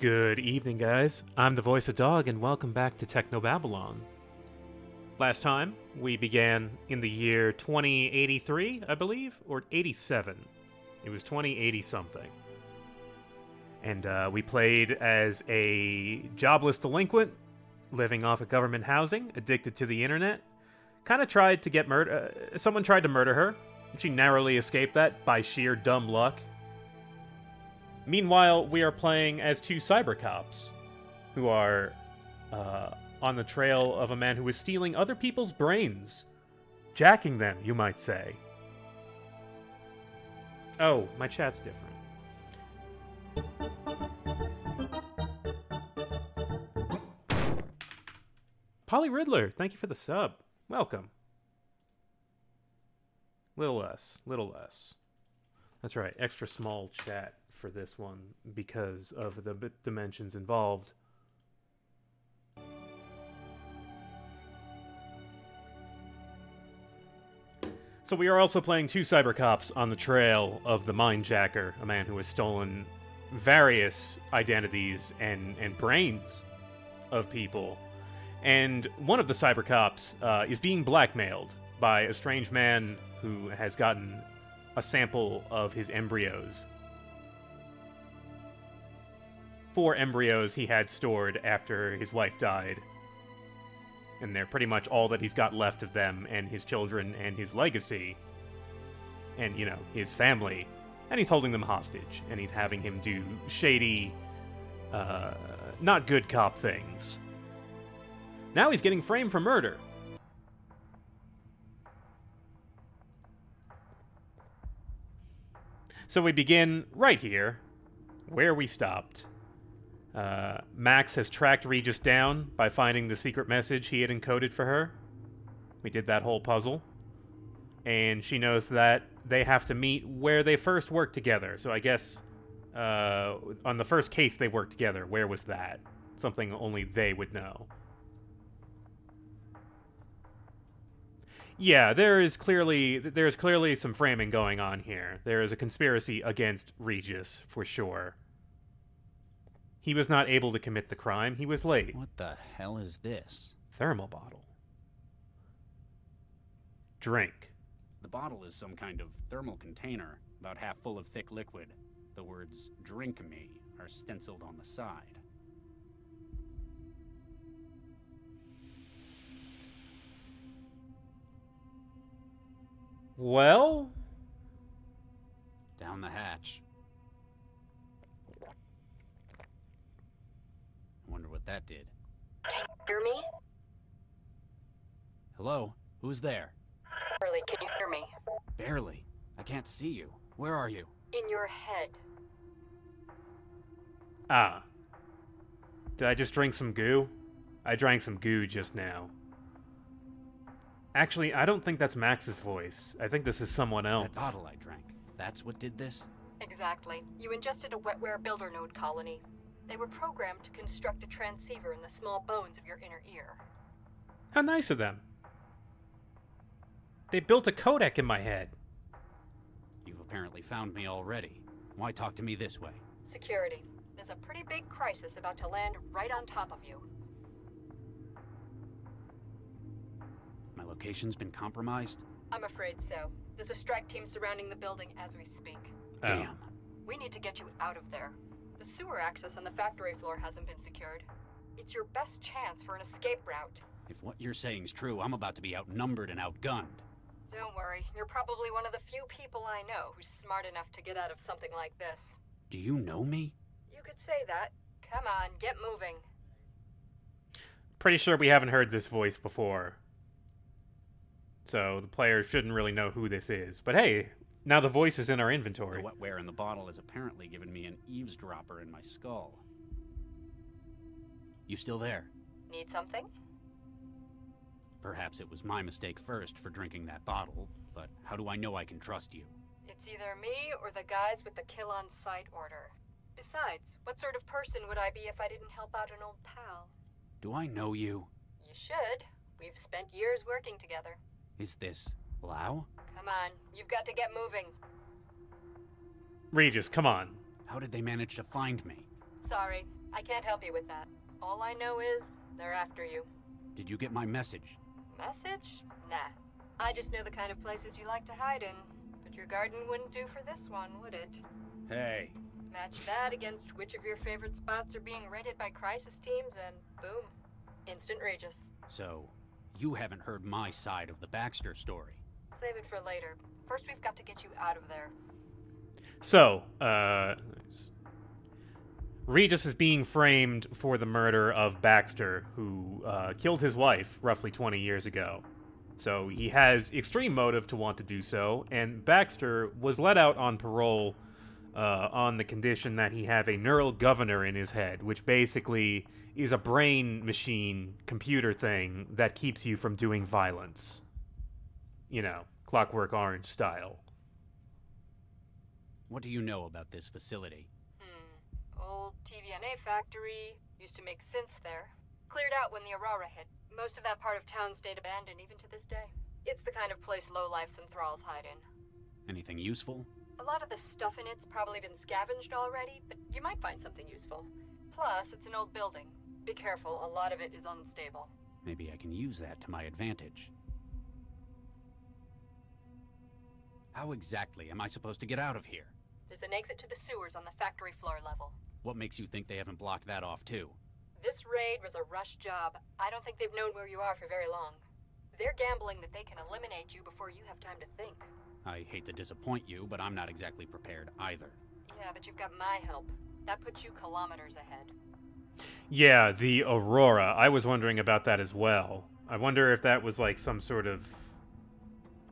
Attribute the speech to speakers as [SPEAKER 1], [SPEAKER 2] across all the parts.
[SPEAKER 1] Good evening, guys. I'm the voice of Dog, and welcome back to Technobabylon. Last time, we began in the year 2083, I believe, or 87. It was 2080-something. And we played as a jobless delinquent, living off of government housing, addicted to the internet. Kind of tried to get someone tried to murder her. She narrowly escaped that by sheer dumb luck. Meanwhile, we are playing as two cyber cops who are on the trail of a man who is stealing other people's brains. Jacking them, you might say. Oh, my chat's different. Polly Riddler, thank you for the sub. Welcome. Little less, little less. That's right, extra small chat for this one because of the dimensions involved. So we are also playing two cyber cops on the trail of the Mindjacker, a man who has stolen various identities and brains of people. And one of the cyber cops is being blackmailed by a strange man who has gotten a sample of his embryos. 4 embryos he had stored after his wife died. And they're pretty much all that he's got left of them and his children and his legacy. And, you know, his family. And he's holding them hostage. And he's having him do shady, not good cop things. Now he's getting framed for murder. So we begin right here, where we stopped. Max has tracked Regis down by finding the secret message he had encoded for her. We did that whole puzzle. And she knows that they have to meet where they first worked together. So I guess on the first case they worked together, where was that? Something only they would know. Yeah, there's clearly some framing going on here. There is a conspiracy against Regis, for sure. He was not able to commit the crime. He was late.
[SPEAKER 2] What the hell is this?
[SPEAKER 1] Thermal bottle. Drink.
[SPEAKER 2] The bottle is some kind of thermal container, about half full of thick liquid. The words, "Drink me," are stenciled on the side.
[SPEAKER 1] Well?
[SPEAKER 2] Down the hatch. I wonder what that did.
[SPEAKER 3] Can you hear me?
[SPEAKER 2] Hello? Who's there?
[SPEAKER 3] Barely, can you hear me?
[SPEAKER 2] Barely. I can't see you. Where are you?
[SPEAKER 3] In your head.
[SPEAKER 1] Ah. Did I just drink some goo? I drank some goo just now. Actually, I don't think that's Max's voice. I think this is someone else.
[SPEAKER 2] That bottle I drank. That's what did this?
[SPEAKER 3] Exactly. You ingested a wetware builder node colony. They were programmed to construct a transceiver in the small bones of your inner ear.
[SPEAKER 1] How nice of them. They built a codec in my head.
[SPEAKER 2] You've apparently found me already. Why talk to me this way?
[SPEAKER 3] Security. There's a pretty big crisis about to land right on top of you.
[SPEAKER 2] My location's been compromised?
[SPEAKER 3] I'm afraid so. There's a strike team surrounding the building as we speak.
[SPEAKER 1] Oh.
[SPEAKER 2] Damn.
[SPEAKER 3] We need to get you out of there. The sewer access on the factory floor hasn't been secured. It's your best chance for an escape route.
[SPEAKER 2] If what you're saying's true, I'm about to be outnumbered and outgunned.
[SPEAKER 3] Don't worry, you're probably one of the few people I know who's smart enough to get out of something like this.
[SPEAKER 2] Do you know me?
[SPEAKER 3] You could say that. Come on, get moving.
[SPEAKER 1] Pretty sure we haven't heard this voice before. So the player shouldn't really know who this is. But hey, now the voice is in our inventory.
[SPEAKER 2] The wetware in the bottle has apparently given me an eavesdropper in my skull. You still there?
[SPEAKER 3] Need something?
[SPEAKER 2] Perhaps it was my mistake first for drinking that bottle, but how do I know I can trust you?
[SPEAKER 3] It's either me or the guys with the kill-on-sight order. Besides, what sort of person would I be if I didn't help out an old pal?
[SPEAKER 2] Do I know you?
[SPEAKER 3] You should. We've spent years working together.
[SPEAKER 2] Is this Lau?
[SPEAKER 3] Come on, you've got to get moving.
[SPEAKER 1] Regis, come on.
[SPEAKER 2] How did they manage to find me?
[SPEAKER 3] Sorry, I can't help you with that. All I know is, they're after you.
[SPEAKER 2] Did you get my message?
[SPEAKER 3] Message? Nah. I just know the kind of places you like to hide in. But your garden wouldn't do for this one, would it?
[SPEAKER 2] Hey.
[SPEAKER 3] Match that against which of your favorite spots are being raided by crisis teams, and boom. Instant Regis.
[SPEAKER 2] So, you haven't heard my side of the Baxter story.
[SPEAKER 3] Save it for later. First, we've got to get you out of there.
[SPEAKER 1] So, Regis is being framed for the murder of Baxter, who killed his wife roughly 20 years ago. So he has extreme motive to want to do so, and Baxter was let out on parole on the condition that he have a neural governor in his head, which basically is a brain machine computer thing that keeps you from doing violence. You know, Clockwork Orange style.
[SPEAKER 2] What do you know about this facility?
[SPEAKER 3] Old TVNA factory. Used to make synths there. Cleared out when the Aurora hit. Most of that part of town stayed abandoned even to this day. It's the kind of place lowlifes and thralls hide in.
[SPEAKER 2] Anything useful?
[SPEAKER 3] A lot of the stuff in it's probably been scavenged already, but you might find something useful. Plus, it's an old building. Be careful, a lot of it is unstable.
[SPEAKER 2] Maybe I can use that to my advantage. How exactly am I supposed to get out of here?
[SPEAKER 3] There's an exit to the sewers on the factory floor level.
[SPEAKER 2] What makes you think they haven't blocked that off too?
[SPEAKER 3] This raid was a rush job. I don't think they've known where you are for very long. They're gambling that they can eliminate you before you have time to think.
[SPEAKER 2] I hate to disappoint you, but I'm not exactly prepared either.
[SPEAKER 3] Yeah, but you've got my help. That puts you kilometers ahead.
[SPEAKER 1] Yeah, the Aurora. I was wondering about that as well. I wonder if that was like some sort of...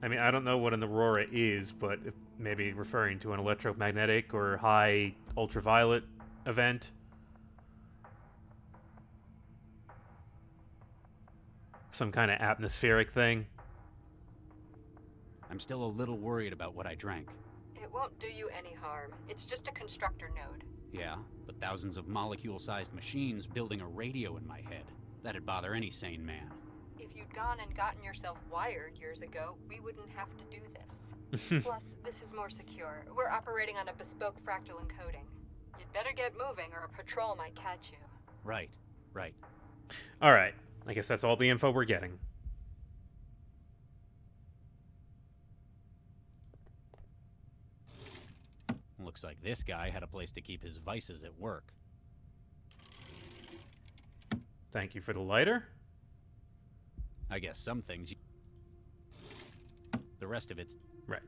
[SPEAKER 1] I mean, I don't know what an Aurora is, but if maybe referring to an electromagnetic or high ultraviolet event. Some kind of atmospheric thing.
[SPEAKER 2] I'm still a little worried about what I drank.
[SPEAKER 3] It won't do you any harm. It's just a constructor node.
[SPEAKER 2] Yeah, but thousands of molecule-sized machines building a radio in my head. That'd bother any sane man.
[SPEAKER 3] If you'd gone and gotten yourself wired years ago, we wouldn't have to do this. Plus, this is more secure. We're operating on a bespoke fractal encoding. You'd better get moving or a patrol might catch you.
[SPEAKER 2] Right, right.
[SPEAKER 1] Alright, I guess that's all the info we're getting.
[SPEAKER 2] Looks like this guy had a place to keep his vices at work.
[SPEAKER 1] Thank you for the lighter.
[SPEAKER 2] I guess some things you... The rest of it's...
[SPEAKER 1] Right.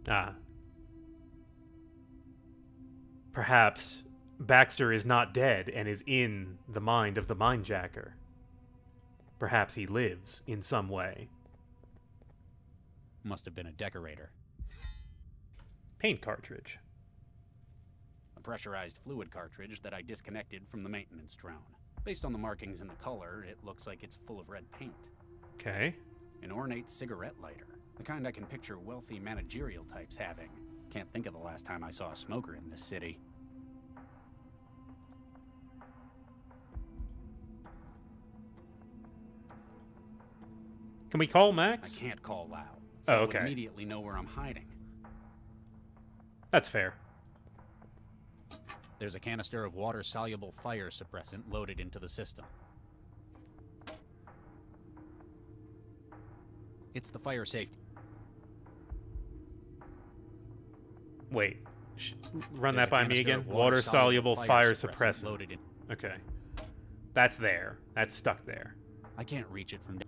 [SPEAKER 1] Ah. Perhaps Baxter is not dead and is in the mind of the Mindjacker. Perhaps he lives in some way.
[SPEAKER 2] Must have been a decorator.
[SPEAKER 1] Paint cartridge.
[SPEAKER 2] A pressurized fluid cartridge that I disconnected from the maintenance drone. Based on the markings and the color, it looks like it's full of red paint.
[SPEAKER 1] Okay.
[SPEAKER 2] An ornate cigarette lighter. The kind I can picture wealthy managerial types having. Can't think of the last time I saw a smoker in this city.
[SPEAKER 1] Can we call Max?
[SPEAKER 2] I can't call loud. So
[SPEAKER 1] Oh, okay.
[SPEAKER 2] I'll immediately know where I'm hiding.
[SPEAKER 1] That's fair.
[SPEAKER 2] There's a canister of water-soluble fire suppressant loaded into the system. It's the fire safety.
[SPEAKER 1] Wait. Run
[SPEAKER 2] There's
[SPEAKER 1] that
[SPEAKER 2] a
[SPEAKER 1] by me
[SPEAKER 2] canister
[SPEAKER 1] again.
[SPEAKER 2] of
[SPEAKER 1] Water-soluble fire suppressant.
[SPEAKER 2] loaded in.
[SPEAKER 1] Okay. That's there. That's stuck there.
[SPEAKER 2] I can't reach it from down.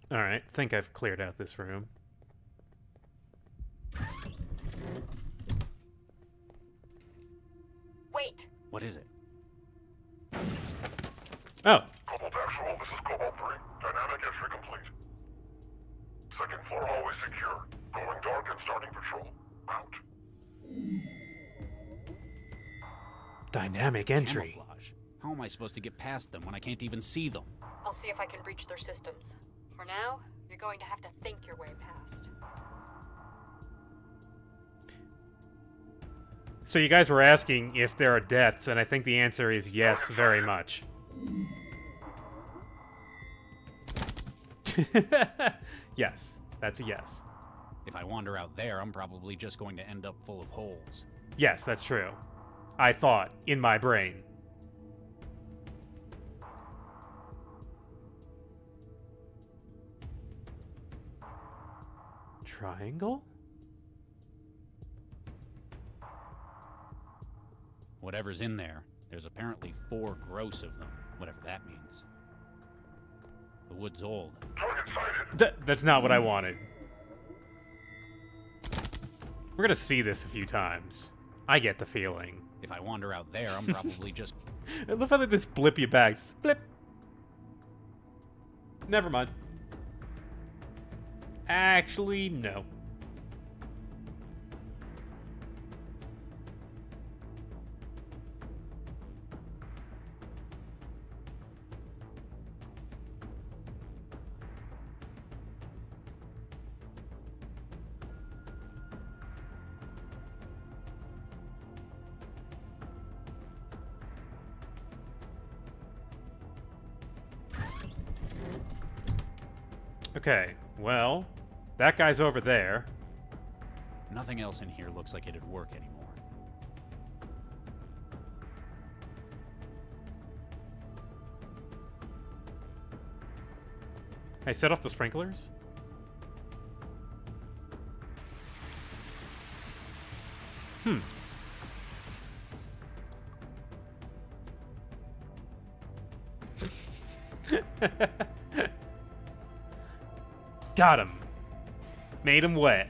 [SPEAKER 1] Alright, think I've cleared out this room.
[SPEAKER 3] Wait!
[SPEAKER 2] What is it?
[SPEAKER 1] Oh.
[SPEAKER 4] Cobalt Actual, this is Cobalt 3. Dynamic entry complete. Second floor hallway secure. Going dark and starting patrol. Out.
[SPEAKER 1] Dynamic entry.
[SPEAKER 2] Camouflage. How am I supposed to get past them when I can't even see them?
[SPEAKER 3] I'll see if I can breach their systems. For now, You're going to have to think your way past.
[SPEAKER 1] So you guys were asking if there are deaths, and I think the answer is yes, very much. Yes, that's a yes.
[SPEAKER 2] If I wander out there, I'm probably just going to end up full of holes.
[SPEAKER 1] Yes, that's true. I thought, in my brain. Triangle?
[SPEAKER 2] Whatever's in there, there's apparently 4 gross of them, whatever that means. The wood's old.
[SPEAKER 4] Target sighted.
[SPEAKER 1] That's not what I wanted. We're gonna see this a few times. I get the feeling.
[SPEAKER 2] If I wander out there, I'm probably just...
[SPEAKER 1] I love how they just blip you back. Blip. Never mind. Actually, no. Okay, well, that guy's over there.
[SPEAKER 2] Nothing else in here looks like it'd work anymore.
[SPEAKER 1] Hey, set off the sprinklers. Got him. Made him wet.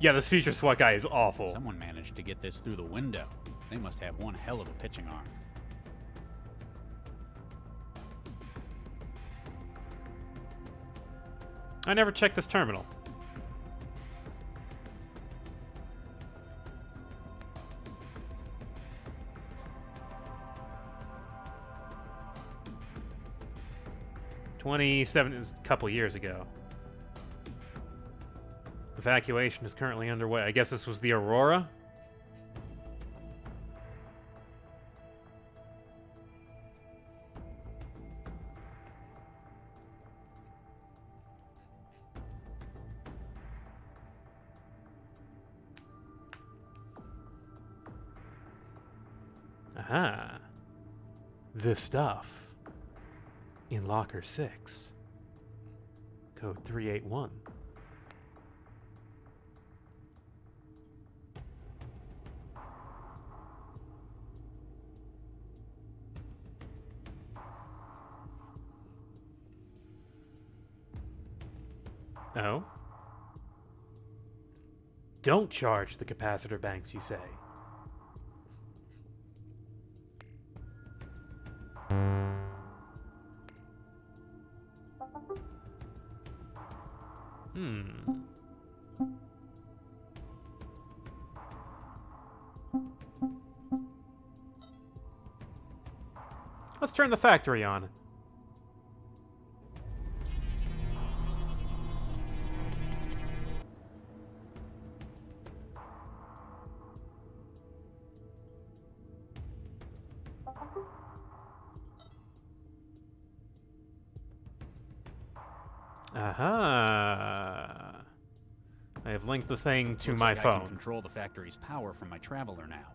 [SPEAKER 1] Yeah, this feature SWAT guy is awful.
[SPEAKER 2] Someone managed to get this through the window. They must have one hell of a pitching arm.
[SPEAKER 1] I never checked this terminal. '27 is a couple years ago. Evacuation is currently underway. I guess this was the Aurora? Aha. The stuff. In locker 6. Code 381. Oh? Don't charge the capacitor banks, you say. Let's turn the factory on. Aha. I have linked the thing to my phone.
[SPEAKER 2] I can control the factory's power from my traveler now.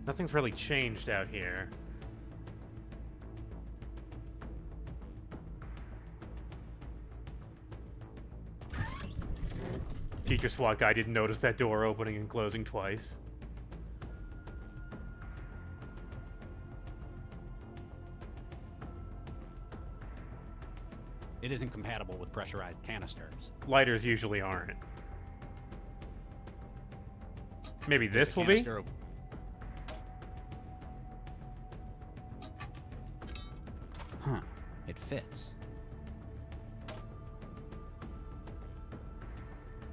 [SPEAKER 1] Nothing's really changed out here. Teacher SWAT guy didn't notice that door opening and closing twice.
[SPEAKER 2] It isn't compatible with pressurized canisters.
[SPEAKER 1] Lighters usually aren't. Maybe this will be?
[SPEAKER 2] like fits.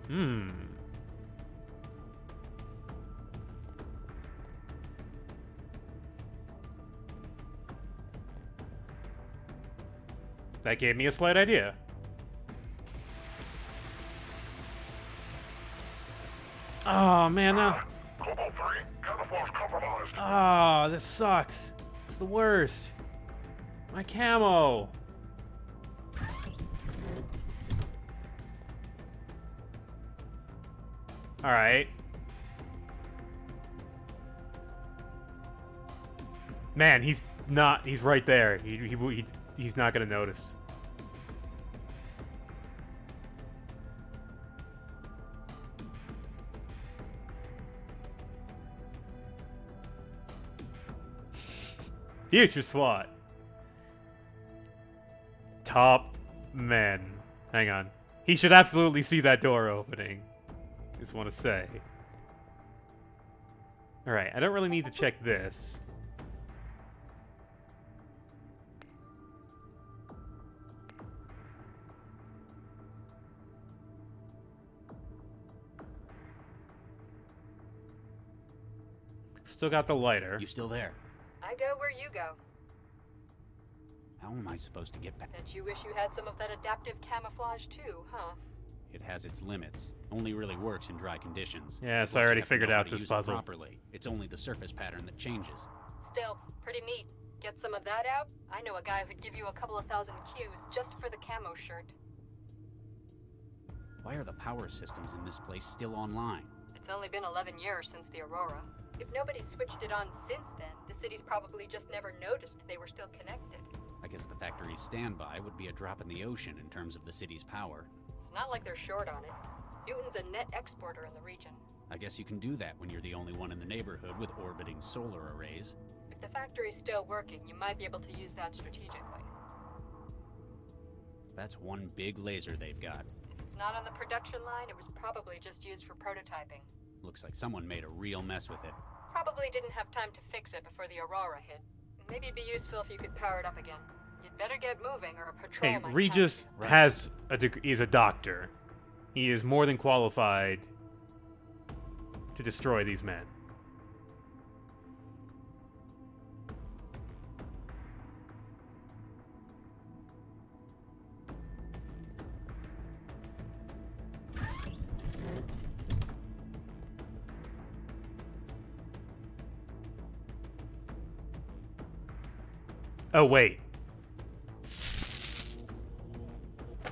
[SPEAKER 1] Hmm. That gave me a slight idea. Oh, man, no.
[SPEAKER 4] Cobalt 3, camouflage compromised.
[SPEAKER 1] Oh, this sucks. It's the worst. My camo. Alright. Man, he's right there. He's not gonna notice. Future SWAT. Top men. Hang on. He should absolutely see that door opening. Just want to say. Alright, I don't really need to check this. Still got the lighter.
[SPEAKER 2] You still there?
[SPEAKER 3] I go where you go.
[SPEAKER 2] How am I supposed to get back?
[SPEAKER 3] Bet you wish you had some of that adaptive camouflage too, huh?
[SPEAKER 2] It has its limits. Only really works in dry conditions.
[SPEAKER 1] Yes,
[SPEAKER 2] Plus,
[SPEAKER 1] I already
[SPEAKER 2] you have to
[SPEAKER 1] figured
[SPEAKER 2] know how
[SPEAKER 1] out
[SPEAKER 2] to
[SPEAKER 1] this
[SPEAKER 2] use it
[SPEAKER 1] puzzle.
[SPEAKER 2] properly. It's only the surface pattern that changes.
[SPEAKER 3] Still, pretty neat. Get some of that out? I know a guy who'd give you a couple of thousand Qs just for the camo shirt.
[SPEAKER 2] Why are the power systems in this place still online?
[SPEAKER 3] It's only been 11 years since the Aurora. If nobody switched it on since then, the city's probably just never noticed they were still connected.
[SPEAKER 2] I guess the factory's standby would be a drop in the ocean in terms of the city's power.
[SPEAKER 3] It's not like they're short on it. Newton's a net exporter in the region.
[SPEAKER 2] I guess you can do that when you're the only one in the neighborhood with orbiting solar arrays.
[SPEAKER 3] If the factory's still working, you might be able to use that strategically.
[SPEAKER 2] That's one big laser they've got.
[SPEAKER 3] If it's not on the production line, it was probably just used for prototyping.
[SPEAKER 2] Looks like someone made a real mess with it.
[SPEAKER 3] Probably didn't have time to fix it before the Aurora hit. Maybe it'd be useful if you could power it up again. You'd better get moving or a patrol
[SPEAKER 1] Hey,
[SPEAKER 3] might
[SPEAKER 1] Regis
[SPEAKER 3] catch
[SPEAKER 1] has a degree. He's a doctor. He is more than qualified to destroy these men. Oh, wait.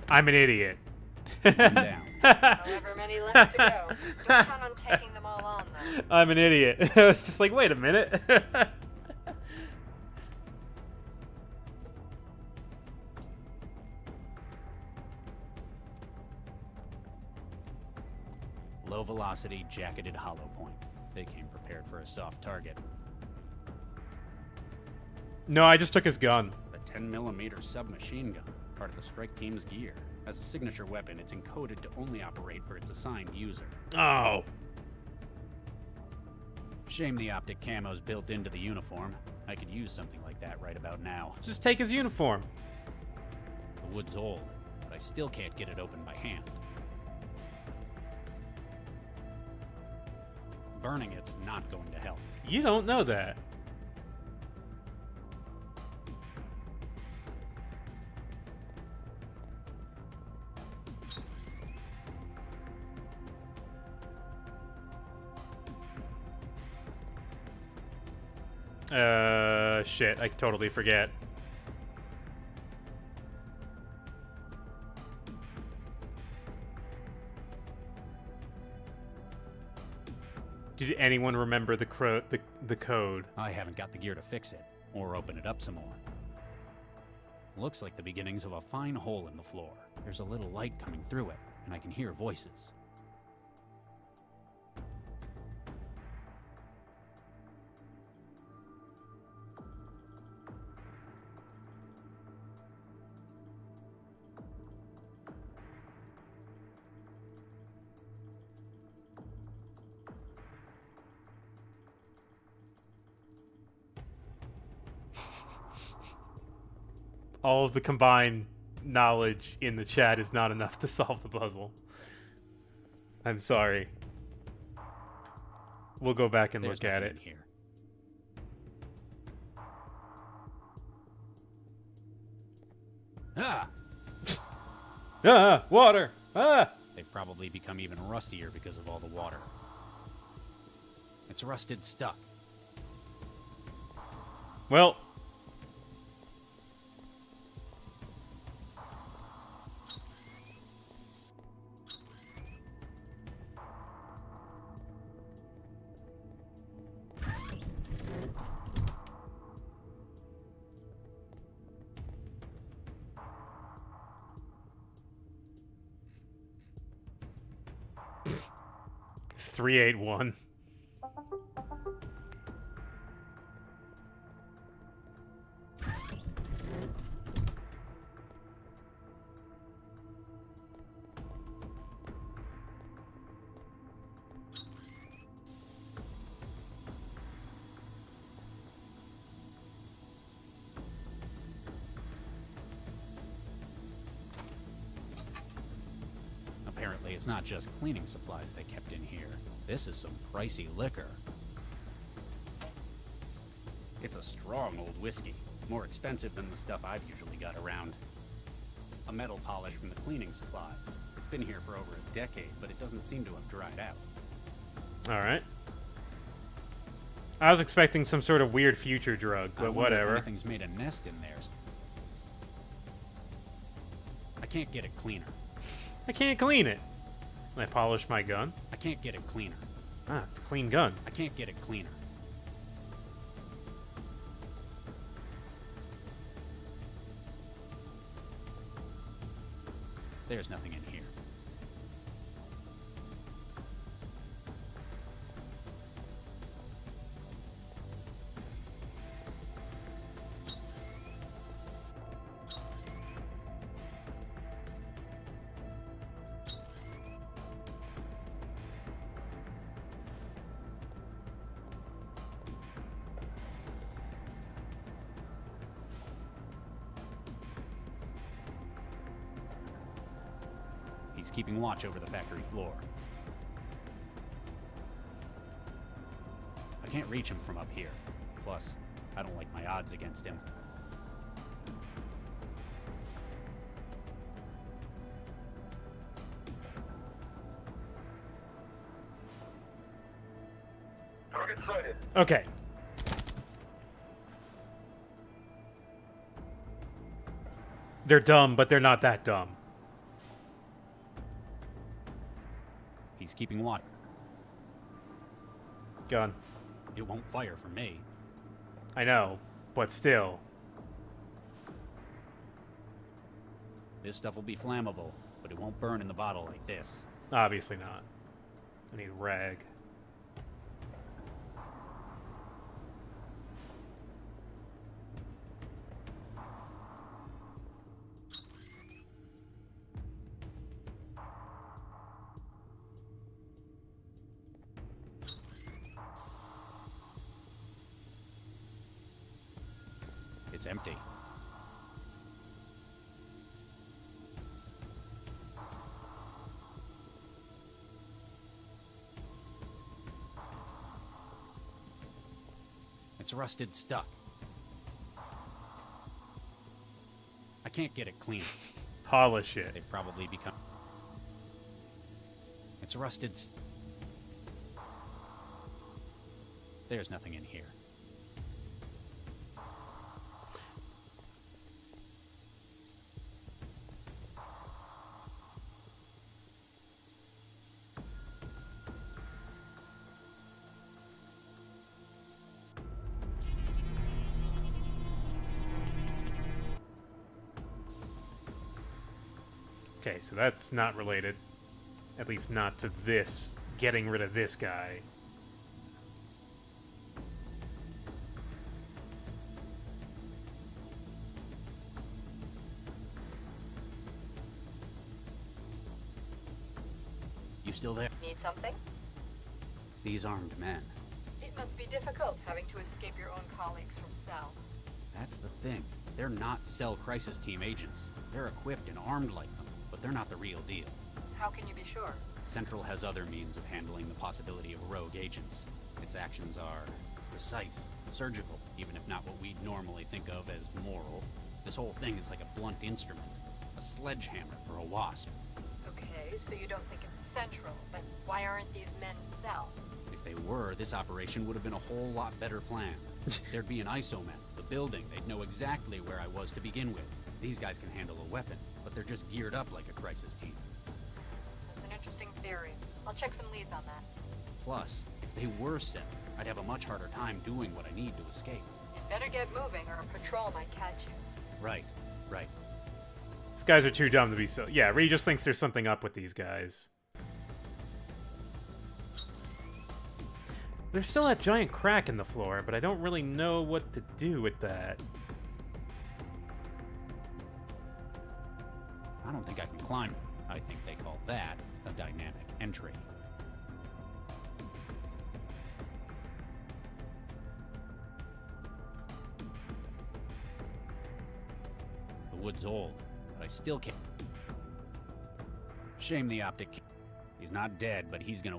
[SPEAKER 1] I'm an idiot.
[SPEAKER 2] One down.
[SPEAKER 3] However many left to go. Don't count on taking them all on, though.
[SPEAKER 1] I'm an idiot. I was just like, wait a minute.
[SPEAKER 2] Low velocity, jacketed hollow point. They came prepared for a soft target.
[SPEAKER 1] No, I just took his gun.
[SPEAKER 2] A 10mm submachine gun, part of the strike team's gear. As a signature weapon, it's encoded to only operate for its assigned user.
[SPEAKER 1] Oh.
[SPEAKER 2] Shame the optic camo's built into the uniform. I could use something like that right about now.
[SPEAKER 1] Just take his uniform.
[SPEAKER 2] The wood's old, but I still can't get it open by hand. Burning it's not going to help.
[SPEAKER 1] You don't know that. Shit, I totally forget. Did anyone remember the code?
[SPEAKER 2] I haven't got the gear to fix it, or open it up some more. Looks like the beginnings of a fine hole in the floor. There's a little light coming through it, and I can hear voices.
[SPEAKER 1] all of the combined knowledge in the chat is not enough to solve the puzzle. I'm sorry. We'll go back and
[SPEAKER 2] There's
[SPEAKER 1] look at
[SPEAKER 2] nothing
[SPEAKER 1] it.
[SPEAKER 2] in here. Ah!
[SPEAKER 1] Ah! Water! Ah!
[SPEAKER 2] They've probably become even rustier because of all the water. It's rusted stuck.
[SPEAKER 1] Well... It's 381.
[SPEAKER 2] Apparently, it's not just cleaning supplies they kept in here. This is some pricey liquor. It's a strong old whiskey, more expensive than the stuff I've usually got around. A metal polish from the cleaning supplies. It's been here for over a decade, but it doesn't seem to have dried out.
[SPEAKER 1] Alright. I was expecting some sort of weird future drug,
[SPEAKER 2] I
[SPEAKER 1] but
[SPEAKER 2] wonder if
[SPEAKER 1] whatever.
[SPEAKER 2] anything's made a nest in there. I can't get it cleaner.
[SPEAKER 1] I can't clean it. I polish my gun.
[SPEAKER 2] I can't get it cleaner.
[SPEAKER 1] Ah, it's a clean gun.
[SPEAKER 2] I can't get it cleaner. There's nothing in here. He's keeping watch over the factory floor. I can't reach him from up here. Plus, I don't like my odds against him.
[SPEAKER 4] Target sighted.
[SPEAKER 1] Okay. They're dumb, but they're not that dumb.
[SPEAKER 2] He's keeping watch.
[SPEAKER 1] Gun.
[SPEAKER 2] It won't fire for me.
[SPEAKER 1] I know, but still.
[SPEAKER 2] This stuff will be flammable, but it won't burn in the bottle like this.
[SPEAKER 1] Obviously not. I need rag.
[SPEAKER 2] It's empty. It's rusted stuck. I can't get it clean.
[SPEAKER 1] Polish it.
[SPEAKER 2] They've probably become... It's rusted... There's nothing in here.
[SPEAKER 1] Okay, so that's not related. At least not to this. Getting rid of this guy.
[SPEAKER 2] You still there?
[SPEAKER 3] Need something?
[SPEAKER 2] These armed men.
[SPEAKER 3] It must be difficult having to escape your own colleagues from Cell.
[SPEAKER 2] That's the thing. They're not cell crisis team agents. They're equipped and armed like them, but they're not the real deal.
[SPEAKER 3] How can you be sure?
[SPEAKER 2] Central has other means of handling the possibility of rogue agents. Its actions are precise, surgical, even if not what we'd normally think of as moral. This whole thing is like a blunt instrument, a sledgehammer for a wasp.
[SPEAKER 3] Okay, so you don't think it's Central, but why aren't these men Cell?
[SPEAKER 2] If they were, this operation would have been a whole lot better planned. There'd be an ISO map, the building, they'd know exactly where I was to begin with. These guys can handle a weapon, but they're just geared up like a crisis team.
[SPEAKER 3] That's an interesting theory. I'll check some leads on that.
[SPEAKER 2] Plus, if they were set, I'd have a much harder time doing what I need to escape.
[SPEAKER 3] You'd better get moving or a patrol might catch you.
[SPEAKER 2] Right, right.
[SPEAKER 1] These guys are too dumb to be so... Yeah, Ree just thinks there's something up with these guys. There's still that giant crack in the floor, but I don't really know what to do with that.
[SPEAKER 2] I don't think I can climb. I think they call that a dynamic entry. The wood's old, but I still can't. Shame the optic. He's not dead, but he's gonna...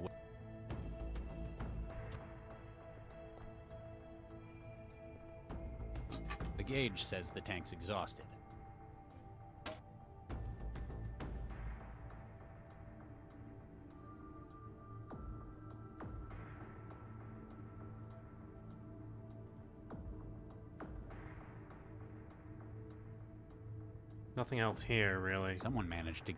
[SPEAKER 2] The gauge says the tank's exhausted.
[SPEAKER 1] Nothing else here, really.
[SPEAKER 2] Someone managed to...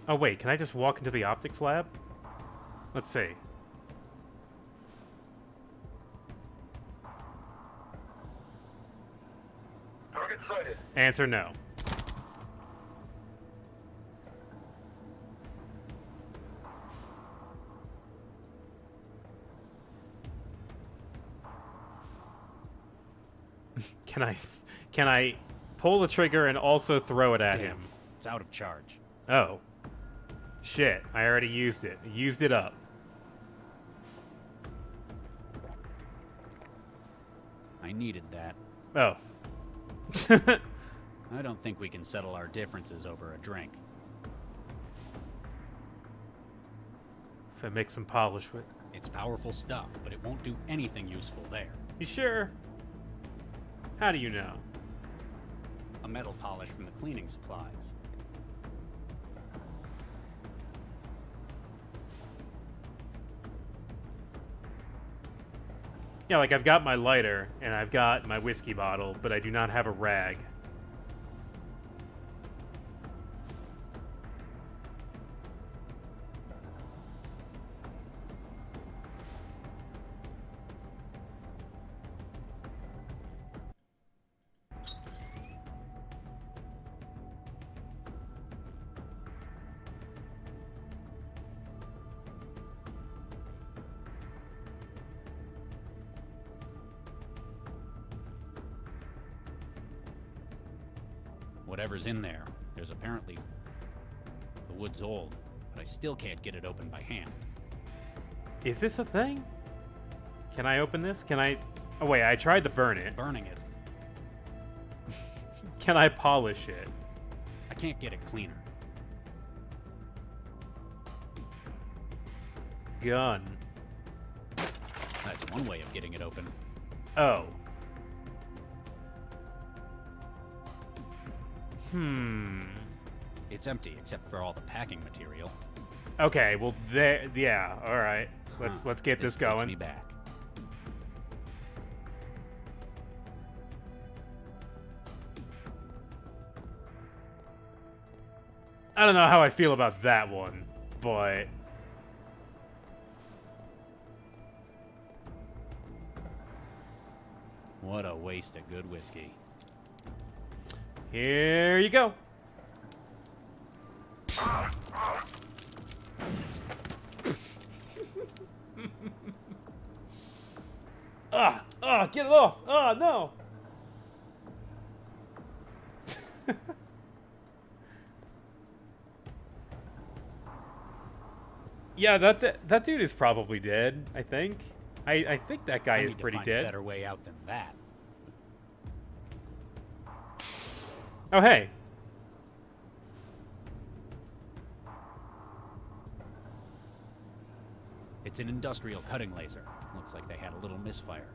[SPEAKER 1] Oh, wait, can I just walk into the optics lab? Let's see.
[SPEAKER 4] Target sighted.
[SPEAKER 1] Answer no. Can I pull the trigger and also throw it at him?
[SPEAKER 2] It's out of charge.
[SPEAKER 1] Oh. Shit, I already used it. I used it up.
[SPEAKER 2] I needed that.
[SPEAKER 1] Oh.
[SPEAKER 2] I don't think we can settle our differences over a drink.
[SPEAKER 1] If I make some polish with...
[SPEAKER 2] It's powerful stuff, but it won't do anything useful there.
[SPEAKER 1] You sure? How do you know?
[SPEAKER 2] A metal polish from the cleaning supplies.
[SPEAKER 1] Yeah, like I've got my lighter, and I've got my whiskey bottle, but I do not have a rag.
[SPEAKER 2] Whatever's in there, there's apparently... The wood's old, but I still can't get it open by hand.
[SPEAKER 1] Is this a thing? Can I open this? Can I... Oh, wait, I tried to burn it.
[SPEAKER 2] Burning it.
[SPEAKER 1] Can I polish it?
[SPEAKER 2] I can't get it cleaner.
[SPEAKER 1] Gun.
[SPEAKER 2] That's one way of getting it open.
[SPEAKER 1] Oh.
[SPEAKER 2] It's empty except for all the packing material.
[SPEAKER 1] Okay, well, there... Yeah, alright. Let's get this
[SPEAKER 2] Takes
[SPEAKER 1] going.
[SPEAKER 2] me back.
[SPEAKER 1] I don't know how I feel about that one, but...
[SPEAKER 2] What a waste of good whiskey.
[SPEAKER 1] Here you go. Get it off. No. Yeah, that dude is probably dead, I think. I think that guy is pretty dead.
[SPEAKER 2] A better way out than that.
[SPEAKER 1] Oh, hey.
[SPEAKER 2] It's an industrial cutting laser. Looks like they had a little misfire.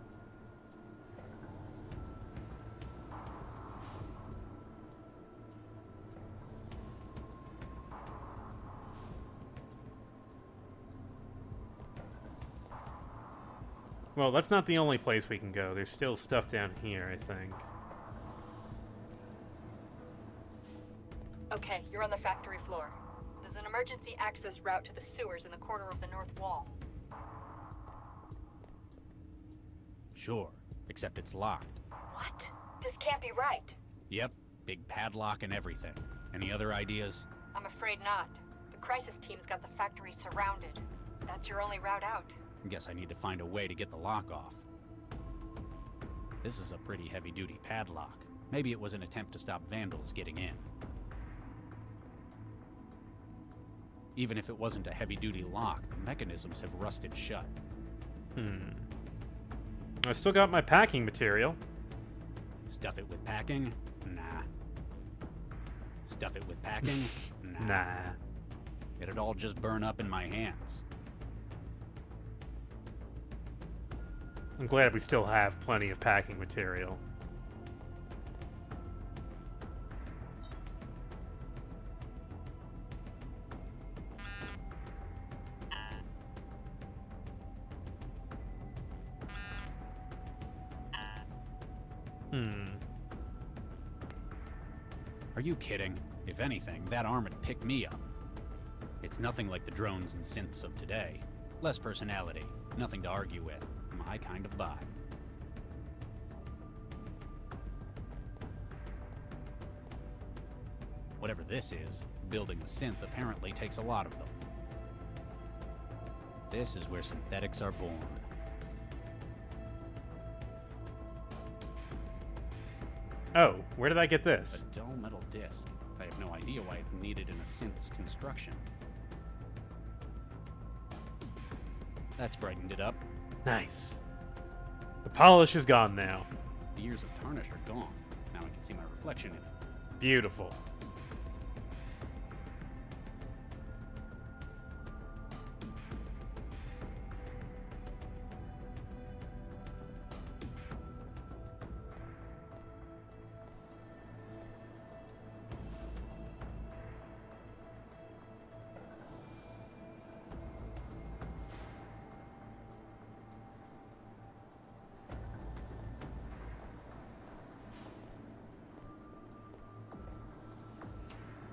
[SPEAKER 1] Well, that's not the only place we can go. There's still stuff down here, I think.
[SPEAKER 3] Okay, you're on the factory floor. There's an emergency access route to the sewers in the corner of the north wall.
[SPEAKER 2] Sure, except it's locked.
[SPEAKER 3] What? This can't be right.
[SPEAKER 2] Yep, big padlock and everything. Any other ideas?
[SPEAKER 3] I'm afraid not. The crisis team's got the factory surrounded. That's your only route out.
[SPEAKER 2] Guess I need to find a way to get the lock off. This is a pretty heavy-duty padlock. Maybe it was an attempt to stop vandals getting in. Even if it wasn't a heavy-duty lock, the mechanisms have rusted shut.
[SPEAKER 1] I still got my packing material.
[SPEAKER 2] Stuff it with packing? Nah. Stuff it with packing?
[SPEAKER 1] Nah.
[SPEAKER 2] It'd all just burn up in my hands.
[SPEAKER 1] I'm glad we still have plenty of packing material.
[SPEAKER 2] Are you kidding? If anything, that arm would pick me up. It's nothing like the drones and synths of today. Less personality, nothing to argue with. My kind of vibe. Whatever this is, building the synth apparently takes a lot of them. This is where synthetics are born.
[SPEAKER 1] Oh, where did I get this?
[SPEAKER 2] A dull metal disc. I have no idea why it's needed in a synth's construction. That's brightened it up.
[SPEAKER 1] Nice. The polish is gone now.
[SPEAKER 2] The years of tarnish are gone. Now I can see my reflection in it.
[SPEAKER 1] Beautiful.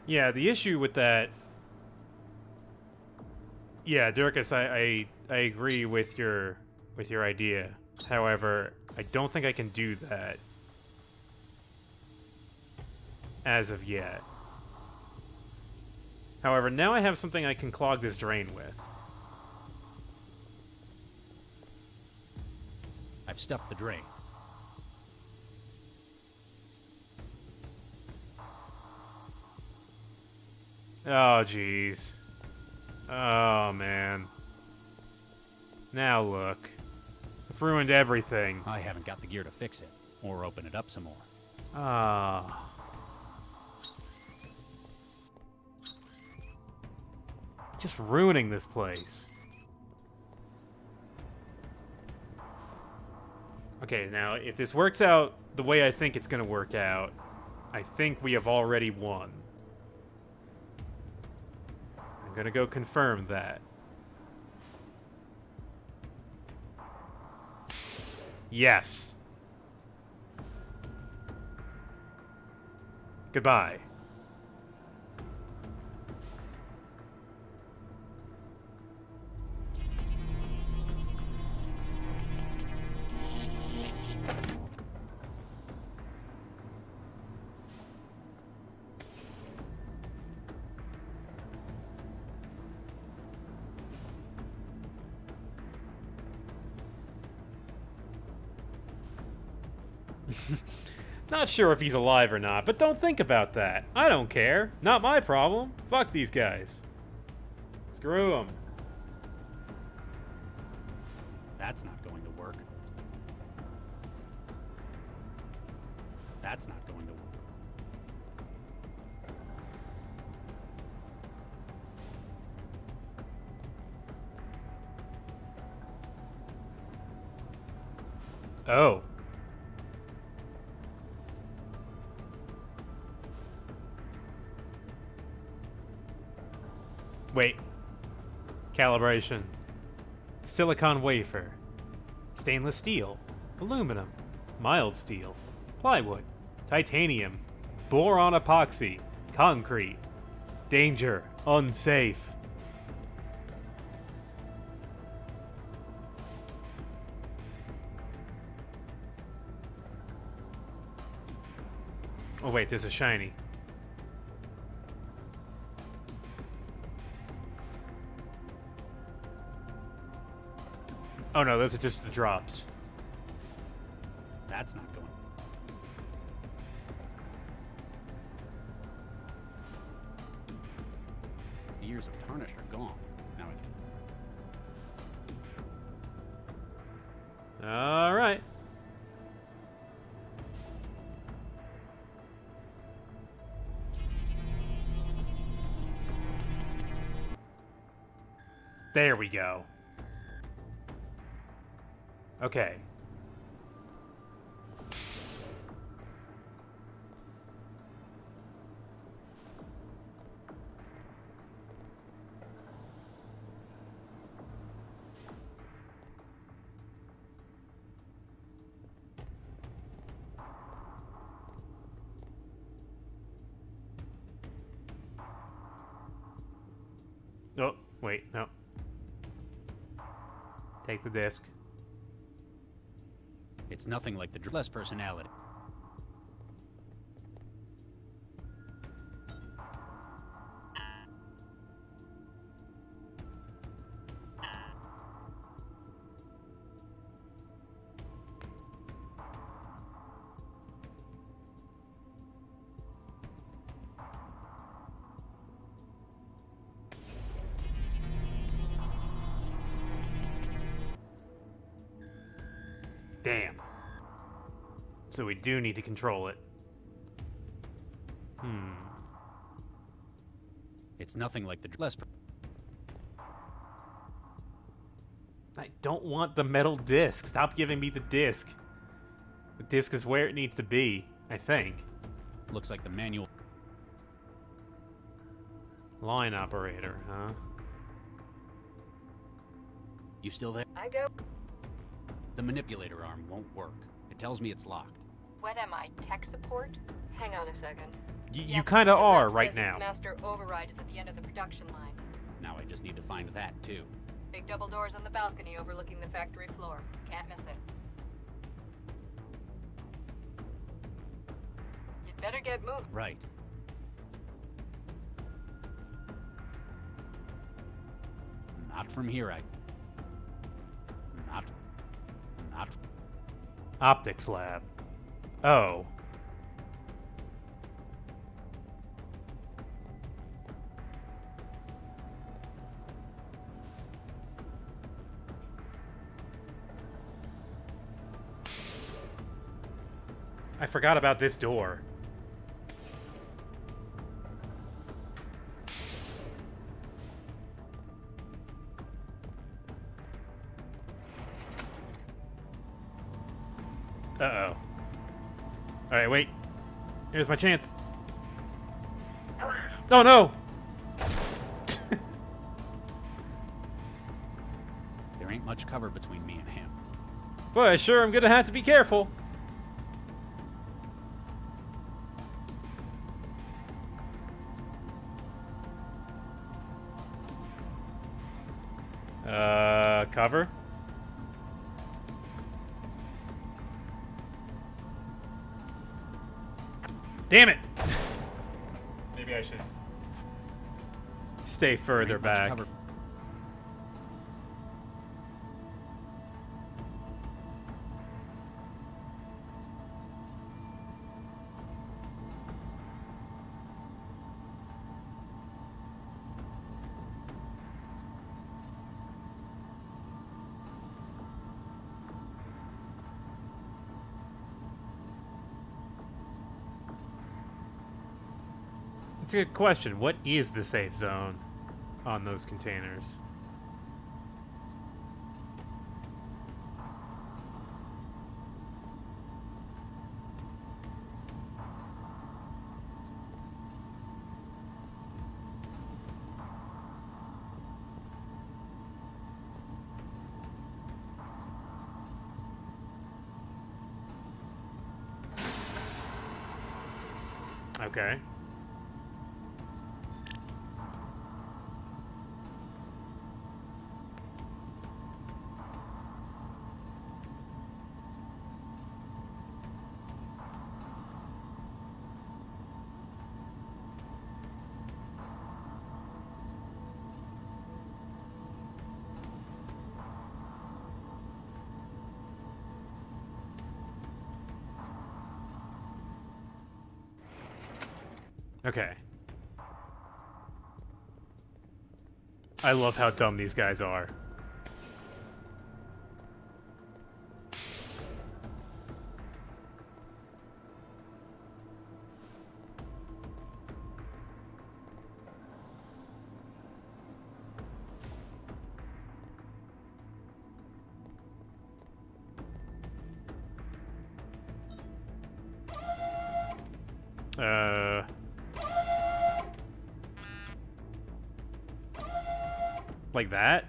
[SPEAKER 1] Yeah, the issue with that... Yeah, Dirkus, I agree with your idea. However, I don't think I can do that as of yet. However, now I have something I can clog this drain with.
[SPEAKER 2] I've stuffed the drain.
[SPEAKER 1] Oh, jeez. Oh, man. Now look. I've ruined everything.
[SPEAKER 2] I haven't got the gear to fix it, or open it up some more.
[SPEAKER 1] Ah. Just ruining this place. Okay, now, if this works out the way I think it's gonna work out, I think we have already won. I'm gonna go confirm that. Yes. Goodbye. Not sure if he's alive or not, but don't think about that. I don't care. Not my problem. Fuck these guys. Screw them.
[SPEAKER 2] That's not going to work. That's not going to work.
[SPEAKER 1] Oh. Wait. Calibration. Silicon wafer. Stainless steel. Aluminum. Mild steel. Plywood. Titanium. Boron epoxy. Concrete. Danger. Unsafe. Oh wait, this is shiny. Oh no, those are just the drops.
[SPEAKER 2] That's not going. The years of tarnish are gone. Now I can.
[SPEAKER 1] All right. There we go. Okay. Oh, wait, no. Take the disc.
[SPEAKER 2] It's nothing like the less personality.
[SPEAKER 1] Damn. So we do need to control it.
[SPEAKER 2] It's nothing like the less.
[SPEAKER 1] I don't want the metal disc. Stop giving me the disc. The disc is where it needs to be, I think.
[SPEAKER 2] Looks like the manual.
[SPEAKER 1] Line operator, huh?
[SPEAKER 2] You still there?
[SPEAKER 3] I go.
[SPEAKER 2] The manipulator arm won't work. It tells me it's locked.
[SPEAKER 3] What am I, tech support? Hang on a second.
[SPEAKER 1] You kind of are
[SPEAKER 3] Webb
[SPEAKER 1] right
[SPEAKER 3] says
[SPEAKER 1] now.
[SPEAKER 3] its master override is at the end of the production line.
[SPEAKER 2] Now I just need to find that too.
[SPEAKER 3] Big double doors on the balcony overlooking the factory floor. Can't miss it. You'd better get moving.
[SPEAKER 2] Right. Not from here, Not.
[SPEAKER 1] Optics lab. Oh. I forgot about this door. Uh-oh. Alright, wait. Here's my chance. Oh, no!
[SPEAKER 2] There ain't much cover between me and him.
[SPEAKER 1] Boy, sure I'm gonna have to be careful. Cover? Damn it! Maybe I should stay further
[SPEAKER 2] Ain't much
[SPEAKER 1] back.
[SPEAKER 2] cover.
[SPEAKER 1] It's a good question. What is the safe zone on those containers? Okay. Okay. I love how dumb these guys are. Like that?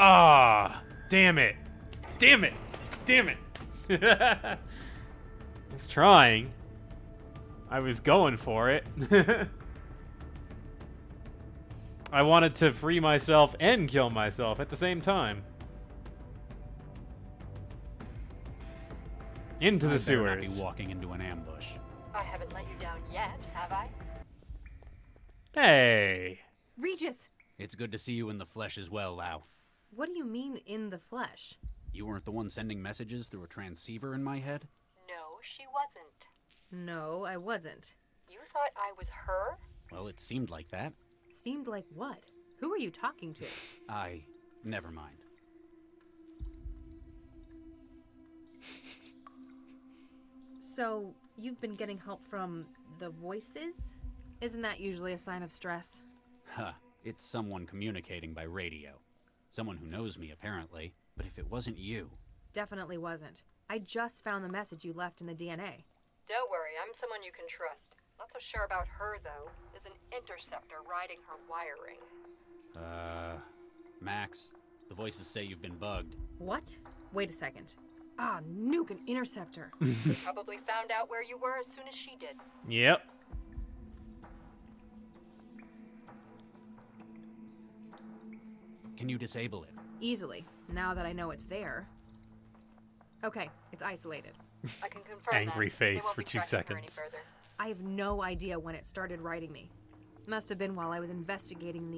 [SPEAKER 1] Ah, damn it. Damn it. Damn it. I was trying. I was going for it. I wanted to free myself and kill myself at the same time. Into the
[SPEAKER 2] I better not
[SPEAKER 1] sewers.
[SPEAKER 2] be walking into an ambush.
[SPEAKER 3] I haven't let you down yet, have I?
[SPEAKER 1] Hey.
[SPEAKER 5] Regis!
[SPEAKER 2] It's good to see you in the flesh as well, Lau.
[SPEAKER 5] What do you mean, in the flesh?
[SPEAKER 2] You weren't the one sending messages through a transceiver in my head?
[SPEAKER 3] No, she wasn't.
[SPEAKER 5] No, I wasn't.
[SPEAKER 3] You thought I was her?
[SPEAKER 2] Well, it seemed like that.
[SPEAKER 5] Seemed like what? Who are you talking to?
[SPEAKER 2] Never mind.
[SPEAKER 5] So, you've been getting help from the voices? Isn't that usually a sign of stress?
[SPEAKER 2] Huh. It's someone communicating by radio. Someone who knows me, apparently. But if it wasn't you...
[SPEAKER 5] Definitely wasn't. I just found the message you left in the DNA.
[SPEAKER 3] Don't worry, I'm someone you can trust. Not so sure about her, though. There's an interceptor riding her wiring.
[SPEAKER 2] Max, the voices say you've been bugged.
[SPEAKER 5] What? Wait a second. Ah, nuke an interceptor.
[SPEAKER 3] Probably found out where you were as soon as she did.
[SPEAKER 1] Yep.
[SPEAKER 2] Can you disable it?
[SPEAKER 5] Easily, now that I know it's there. Okay, it's isolated.
[SPEAKER 3] I can confirm
[SPEAKER 1] Angry
[SPEAKER 3] that.
[SPEAKER 1] face
[SPEAKER 3] They won't
[SPEAKER 1] for
[SPEAKER 3] be
[SPEAKER 1] 2
[SPEAKER 3] tracking her any
[SPEAKER 1] seconds.
[SPEAKER 3] further.
[SPEAKER 5] I have no idea when it started writing me. Must have been while I was investigating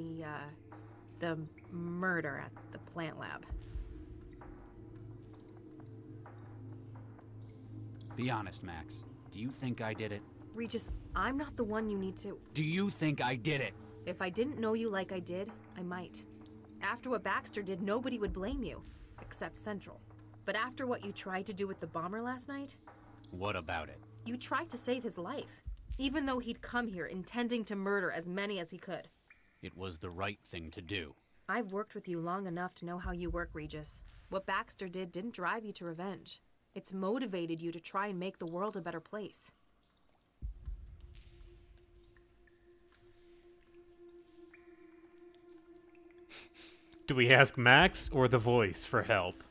[SPEAKER 5] the murder at the plant lab.
[SPEAKER 2] Be honest, Max. Do you think I did it?
[SPEAKER 5] Regis, I'm not the one you need to...
[SPEAKER 2] Do you think I did it?
[SPEAKER 5] If I didn't know you like I did, I might. After what Baxter did, nobody would blame you. Except Central. But after what you tried to do with the bomber last night...
[SPEAKER 2] What about it?
[SPEAKER 5] You tried to save his life. Even though he'd come here intending to murder as many as he could.
[SPEAKER 2] It was the right thing to do.
[SPEAKER 5] I've worked with you long enough to know how you work, Regis. What Baxter did didn't drive you to revenge. It's motivated you to try and make the world a better place.
[SPEAKER 1] Do we ask Max or the voice for help?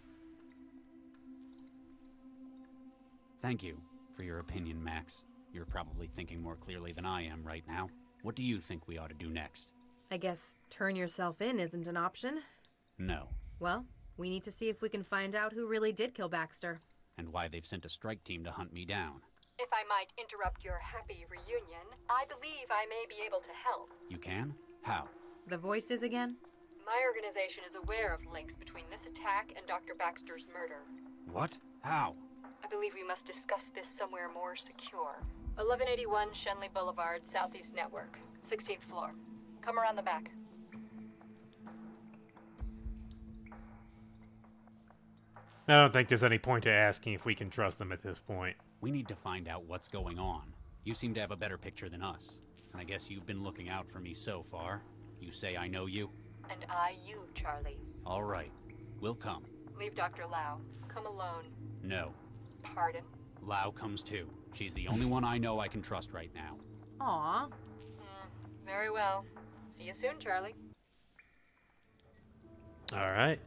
[SPEAKER 2] Thank you for your opinion, Max. You're probably thinking more clearly than I am right now. What do you think we ought to do next?
[SPEAKER 5] I guess turn yourself in isn't an option.
[SPEAKER 2] No.
[SPEAKER 5] Well, we need to see if we can find out who really did kill Baxter.
[SPEAKER 2] And why they've sent a strike team to hunt me down.
[SPEAKER 3] If I might interrupt your happy reunion, I believe I may be able to help.
[SPEAKER 2] You can? How?
[SPEAKER 5] The voices again?
[SPEAKER 3] My organization is aware of links between this attack and Dr. Baxter's murder.
[SPEAKER 2] What? How?
[SPEAKER 3] I believe we must discuss this somewhere more secure. 1181 Shenley Boulevard, Southeast Network, 16th floor. Come around the back.
[SPEAKER 1] I don't think there's any point to asking if we can trust them at this point.
[SPEAKER 2] We need to find out what's going on. You seem to have a better picture than us. And I guess you've been looking out for me so far. You say I know you?
[SPEAKER 3] And I you, Charlie.
[SPEAKER 2] All right. We'll come.
[SPEAKER 3] Leave Dr. Lau. Come alone.
[SPEAKER 2] No.
[SPEAKER 3] Pardon?
[SPEAKER 2] Lau comes too. She's the only one I know I can trust right now.
[SPEAKER 5] Aw.
[SPEAKER 3] Very well. See you soon, Charlie.
[SPEAKER 1] All right.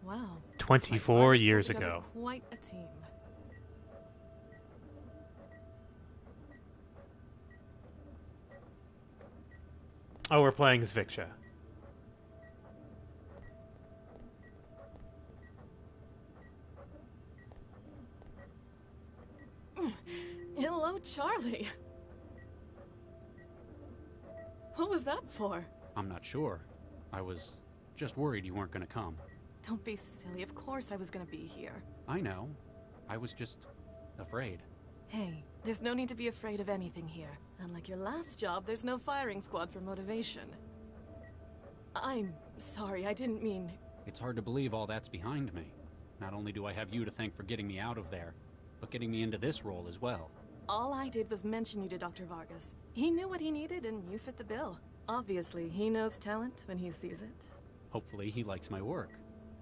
[SPEAKER 6] Wow.
[SPEAKER 1] 24
[SPEAKER 6] Looks like
[SPEAKER 1] years
[SPEAKER 6] we've got
[SPEAKER 1] ago.
[SPEAKER 6] Quite a team.
[SPEAKER 1] Oh, we're playing as Viksha.
[SPEAKER 6] Hello, Charlie. What was that for?
[SPEAKER 2] I'm not sure. I was just worried you weren't going to come.
[SPEAKER 6] Don't be silly. Of course I was gonna be here.
[SPEAKER 2] I know. I was just afraid.
[SPEAKER 6] Hey, there's no need to be afraid of anything here. Unlike your last job, there's no firing squad for motivation. I'm sorry, I didn't mean...
[SPEAKER 2] It's hard to believe all that's behind me. Not only do I have you to thank for getting me out of there, but getting me into this role as well.
[SPEAKER 6] All I did was mention you to Dr. Vargas. He knew what he needed and you fit the bill. Obviously, he knows talent when he sees it.
[SPEAKER 2] Hopefully he likes my work.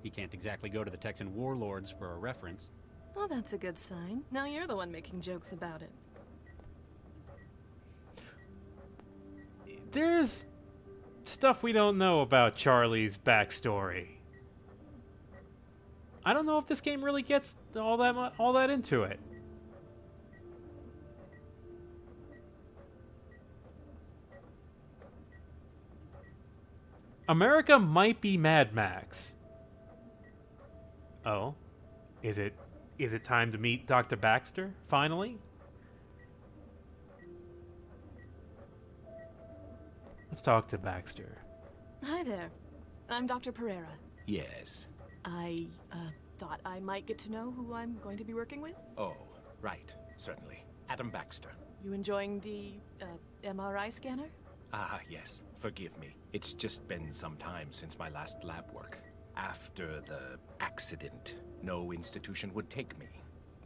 [SPEAKER 2] He can't exactly go to the Texan warlords for a reference.
[SPEAKER 6] Well, that's a good sign. Now you're the one making jokes about it.
[SPEAKER 1] There's stuff we don't know about Charlie's backstory. I don't know if this game really gets all that into it. America might be Mad Max. Oh, is it time to meet Dr. Baxter finally? Let's talk to Baxter.
[SPEAKER 6] Hi there. I'm Dr. Pereira.
[SPEAKER 7] Yes.
[SPEAKER 6] I, thought I might get to know who I'm going to be working with.
[SPEAKER 7] Oh, right. Certainly. Adam Baxter.
[SPEAKER 6] You enjoying the, MRI scanner?
[SPEAKER 7] Ah, yes. Forgive me. It's just been some time since my last lab work. After the accident, no institution would take me.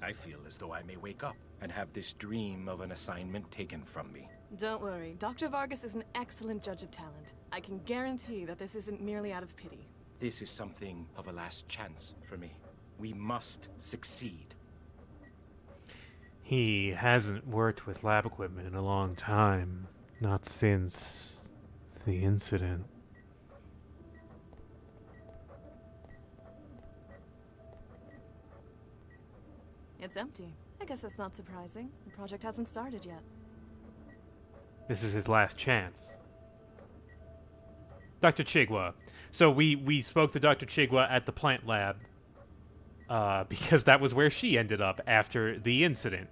[SPEAKER 7] I feel as though I may wake up and have this dream of an assignment taken from me.
[SPEAKER 6] Don't worry. Dr. Vargas is an excellent judge of talent. I can guarantee that this isn't merely out of pity.
[SPEAKER 7] This is something of a last chance for me. We must succeed.
[SPEAKER 1] He hasn't worked with lab equipment in a long time. Not since the incident.
[SPEAKER 6] It's empty. I guess that's not surprising. The project hasn't started yet.
[SPEAKER 1] This is his last chance. Dr. Chigwa. So we spoke to Dr. Chigwa at the plant lab because that was where she ended up after the incident.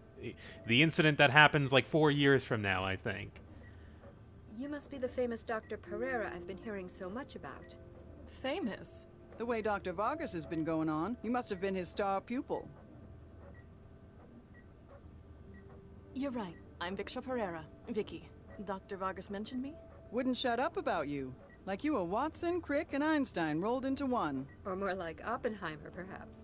[SPEAKER 1] The incident that happens like 4 years from now, I think.
[SPEAKER 5] You must be the famous Dr. Pereira I've been hearing so much about.
[SPEAKER 6] Famous?
[SPEAKER 8] The way Dr. Vargas has been going on, you must have been his star pupil.
[SPEAKER 6] You're right. I'm Viksha Pereira. Vicky. Dr. Vargas mentioned me?
[SPEAKER 8] Wouldn't shut up about you. Like you were Watson, Crick, and Einstein rolled into one.
[SPEAKER 5] Or more like Oppenheimer, perhaps.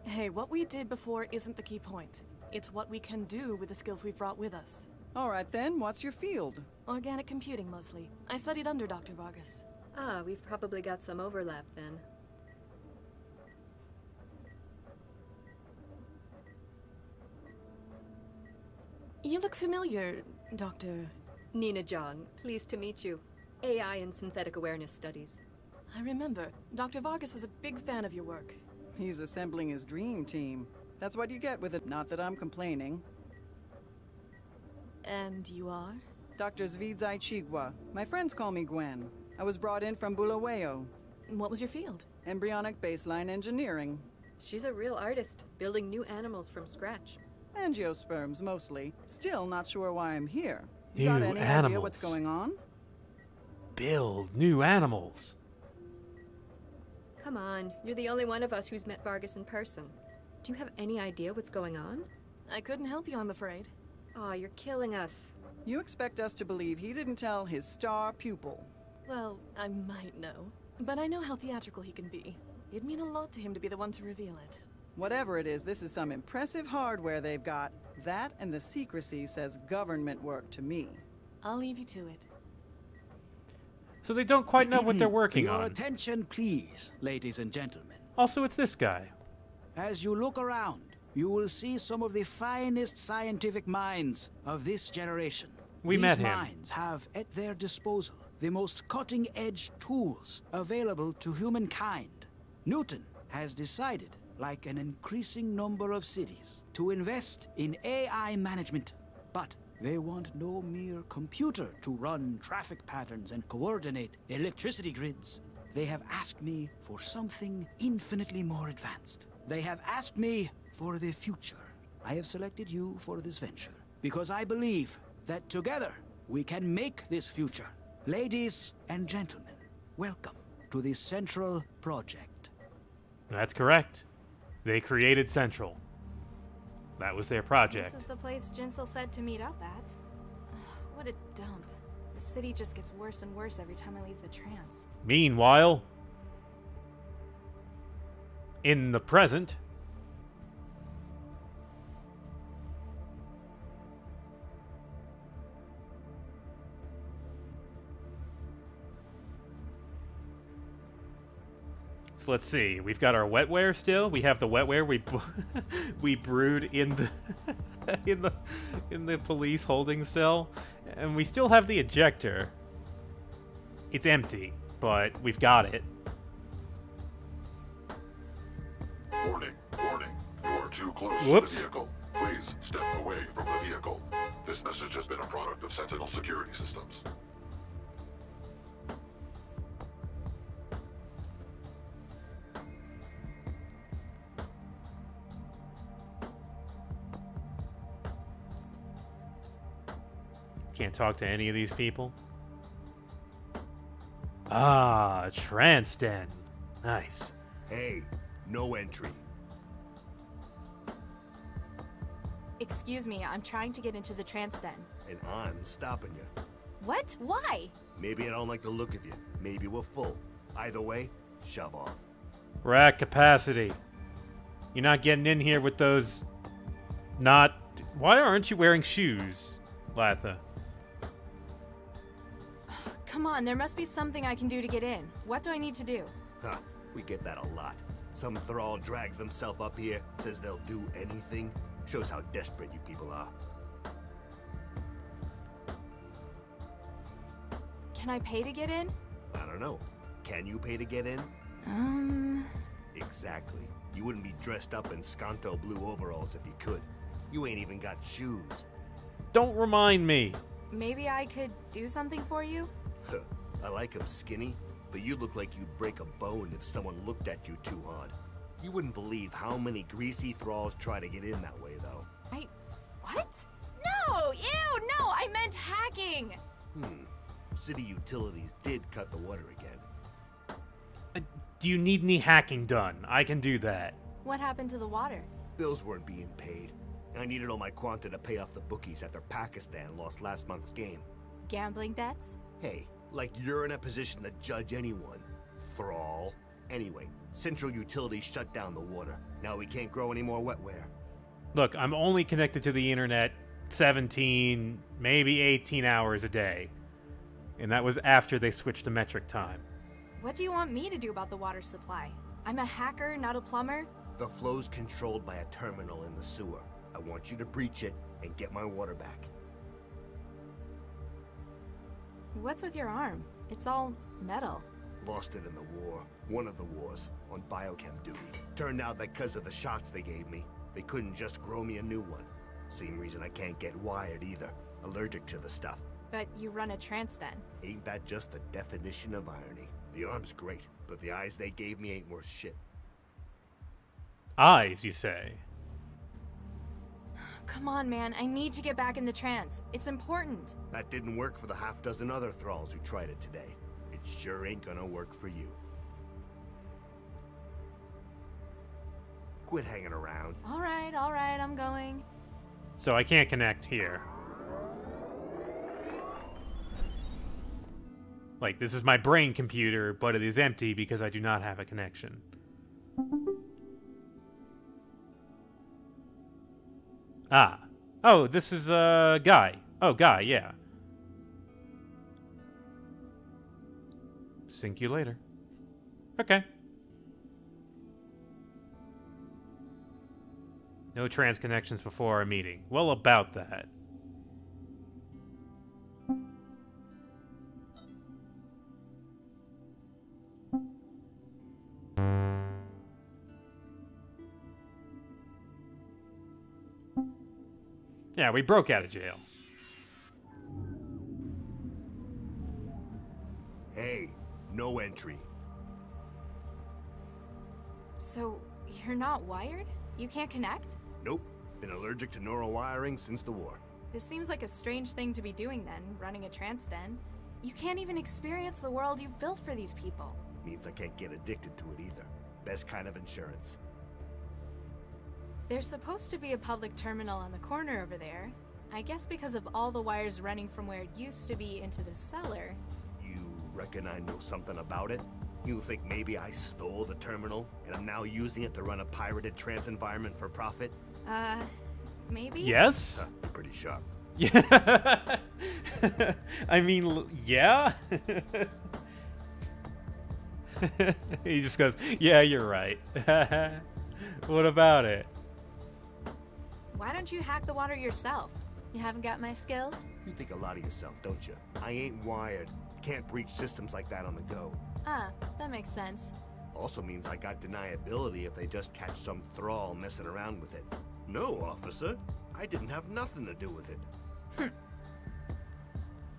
[SPEAKER 6] Hey, what we did before isn't the key point. It's what we can do with the skills we've brought with us.
[SPEAKER 8] All right then, what's your field?
[SPEAKER 6] Organic computing, mostly. I studied under Dr. Vargas.
[SPEAKER 5] Ah, we've probably got some overlap then.
[SPEAKER 6] You look familiar, Dr.
[SPEAKER 5] Nina Jong, pleased to meet you. AI and Synthetic Awareness Studies.
[SPEAKER 6] I remember. Dr. Vargas was a big fan of your work.
[SPEAKER 8] He's assembling his dream team. That's what you get with it, not that I'm complaining.
[SPEAKER 6] And you are?
[SPEAKER 8] Dr. Zvidzai Chigwa. My friends call me Gwen. I was brought in from Bulawayo.
[SPEAKER 6] What was your field?
[SPEAKER 8] Embryonic baseline engineering.
[SPEAKER 5] She's a real artist, building new animals from scratch.
[SPEAKER 8] Angiosperms, mostly. Still not sure why I'm here.
[SPEAKER 1] New
[SPEAKER 8] Got any idea what's
[SPEAKER 1] animals.
[SPEAKER 8] going on?
[SPEAKER 1] Build new animals.
[SPEAKER 3] Come on, you're the only one of us who's met Vargas in person. Do you have any idea what's going on?
[SPEAKER 6] I couldn't help you, I'm afraid.
[SPEAKER 3] Aw, you're killing us.
[SPEAKER 8] You expect us to believe he didn't tell his star pupil.
[SPEAKER 6] Well, I might know. But I know how theatrical he can be. It'd mean a lot to him to be the one to reveal it.
[SPEAKER 8] Whatever it is, this is some impressive hardware they've got. That and the secrecy says government work to me.
[SPEAKER 6] I'll leave you to it.
[SPEAKER 1] So they don't quite know what they're working
[SPEAKER 9] Your
[SPEAKER 1] on.
[SPEAKER 9] attention, please, ladies and gentlemen.
[SPEAKER 1] Also, it's this guy.
[SPEAKER 9] As you look around, you will see some of the finest scientific minds of this generation.
[SPEAKER 1] We met him.
[SPEAKER 9] These minds have at their disposal the most cutting-edge tools available to humankind. Newton has decided, like an increasing number of cities, to invest in AI management. But they want no mere computer to run traffic patterns and coordinate electricity grids. They have asked me for something infinitely more advanced. They have asked me for the future. I have selected you for this venture because I believe that together we can make this future. Ladies and gentlemen, welcome to the Central Project.
[SPEAKER 1] That's correct. They created Central. That was their project.
[SPEAKER 10] This is the place Jinsel said to meet up at. Ugh, what a dump. The city just gets worse and worse every time I leave the trance.
[SPEAKER 1] Meanwhile, in the present, so let's see. We've got our wetware still. We have the wetware we brewed in the in the police holding cell, and we still have the ejector. It's empty, but we've got it.
[SPEAKER 4] Warning, warning. You are too close
[SPEAKER 1] Whoops.
[SPEAKER 4] to the vehicle. Please step away from the vehicle. This message has been a product of Sentinel security systems.
[SPEAKER 1] Can't talk to any of these people. Ah, trance den. Nice.
[SPEAKER 11] Hey, no entry.
[SPEAKER 10] Excuse me, I'm trying to get into the trance den.
[SPEAKER 11] And I'm stopping you.
[SPEAKER 10] What? Why?
[SPEAKER 11] Maybe I don't like the look of you. Maybe we're full. Either way, shove off.
[SPEAKER 1] We're at capacity. You're not getting in here with those... Not... Why aren't you wearing shoes, Latha?
[SPEAKER 10] Come on, there must be something I can do to get in. What do I need to do?
[SPEAKER 11] Huh, we get that a lot. Some thrall drags themselves up here, says they'll do anything. Shows how desperate you people are.
[SPEAKER 10] Can I pay to get in?
[SPEAKER 11] I don't know. Can you pay to get in? Exactly. You wouldn't be dressed up in Skanto blue overalls if you could. You ain't even got shoes.
[SPEAKER 1] Don't remind me.
[SPEAKER 10] Maybe I could do something for you?
[SPEAKER 11] I like 'em skinny, but you look like you'd break a bone if someone looked at you too hard. You wouldn't believe how many greasy thralls try to get in that way, though.
[SPEAKER 10] What? No! Ew, no! I meant hacking!
[SPEAKER 11] City utilities did cut the water again.
[SPEAKER 1] Do you need any hacking done? I can do that.
[SPEAKER 10] What happened to the water?
[SPEAKER 11] Bills weren't being paid. I needed all my quanta to pay off the bookies after Pakistan lost last month's game.
[SPEAKER 10] Gambling debts?
[SPEAKER 11] Hey, like you're in a position to judge anyone, thrall. Anyway, Central Utilities shut down the water. Now we can't grow any more wetware.
[SPEAKER 1] Look, I'm only connected to the internet 17, maybe 18 hours a day. And that was after they switched to metric time.
[SPEAKER 10] What do you want me to do about the water supply? I'm a hacker, not a plumber.
[SPEAKER 11] The flow's controlled by a terminal in the sewer. I want you to breach it and get my water back.
[SPEAKER 10] What's with your arm? It's all metal.
[SPEAKER 11] Lost it in the war. One of the wars. On biochem duty. Turned out that because of the shots they gave me, they couldn't just grow me a new one. Same reason I can't get wired either. Allergic to the stuff.
[SPEAKER 10] But you run a trance den.
[SPEAKER 11] Ain't that just the definition of irony? The arm's great, but the eyes they gave me ain't worth shit.
[SPEAKER 1] Eyes, you say?
[SPEAKER 10] come on, man. I need to get back in the trance. It's important.
[SPEAKER 11] That didn't work for the half-dozen other thralls who tried it today. It sure ain't gonna work for you. Quit hanging around.
[SPEAKER 10] All right, I'm going.
[SPEAKER 1] So I can't connect here. Like, this is my brain computer, but it is empty because I do not have a connection. Ah. Oh, this is, Guy. Oh, Guy, yeah. Sync you later. Okay. No trans connections before our meeting. Well, about that. Yeah, we broke out of jail.
[SPEAKER 11] Hey, no entry.
[SPEAKER 10] So, you're not wired? You can't connect?
[SPEAKER 11] Nope. Been allergic to neural wiring since the war.
[SPEAKER 10] This seems like a strange thing to be doing then, running a trance den. You can't even experience the world you've built for these people.
[SPEAKER 11] Means I can't get addicted to it either. Best kind of insurance.
[SPEAKER 10] There's supposed to be a public terminal on the corner over there. I guess because of all the wires running from where it used to be into the cellar.
[SPEAKER 11] You reckon I know something about it? You think maybe I stole the terminal and I'm now using it to run a pirated trance environment for profit?
[SPEAKER 10] Maybe?
[SPEAKER 1] Yes?
[SPEAKER 11] You're pretty sharp.
[SPEAKER 1] Yeah. I mean, yeah? He just goes, yeah, you're right. What about it?
[SPEAKER 10] Why don't you hack the water yourself? You haven't got my skills?
[SPEAKER 11] You think a lot of yourself, don't you? I ain't wired. Can't breach systems like that on the go.
[SPEAKER 10] Ah, that makes sense.
[SPEAKER 11] Also means I got deniability if they just catch some thrall messing around with it. No, officer. I didn't have nothing to do with it.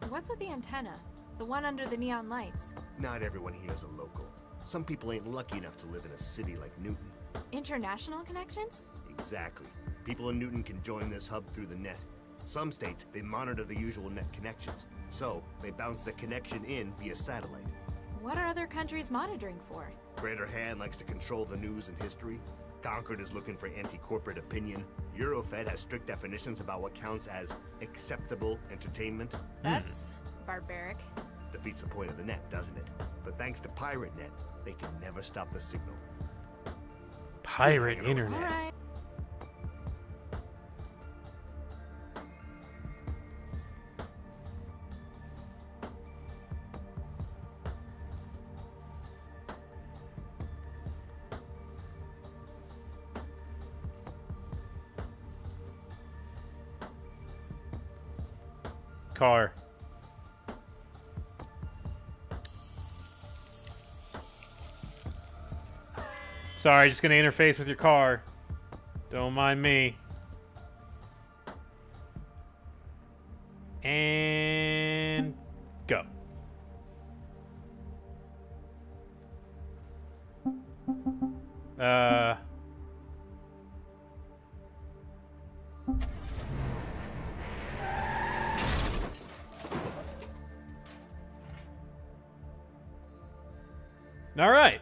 [SPEAKER 10] What's with the antenna? The one under the neon lights?
[SPEAKER 11] Not everyone here is a local. Some people ain't lucky enough to live in a city like Newton.
[SPEAKER 10] International connections?
[SPEAKER 11] Exactly. People in Newton can join this hub through the net. Some states, they monitor the usual net connections, so they bounce the connection in via satellite.
[SPEAKER 10] What are other countries monitoring for?
[SPEAKER 11] Greater Hand likes to control the news and history. Concord is looking for anti-corporate opinion. Eurofed has strict definitions about what counts as acceptable entertainment.
[SPEAKER 10] That's barbaric.
[SPEAKER 11] Defeats the point of the net, doesn't it? But thanks to Pirate Net, they can never stop the signal.
[SPEAKER 1] Pirate internet.
[SPEAKER 10] All right.
[SPEAKER 1] Car. Sorry, just gonna interface with your car. Don't mind me. And go. All right.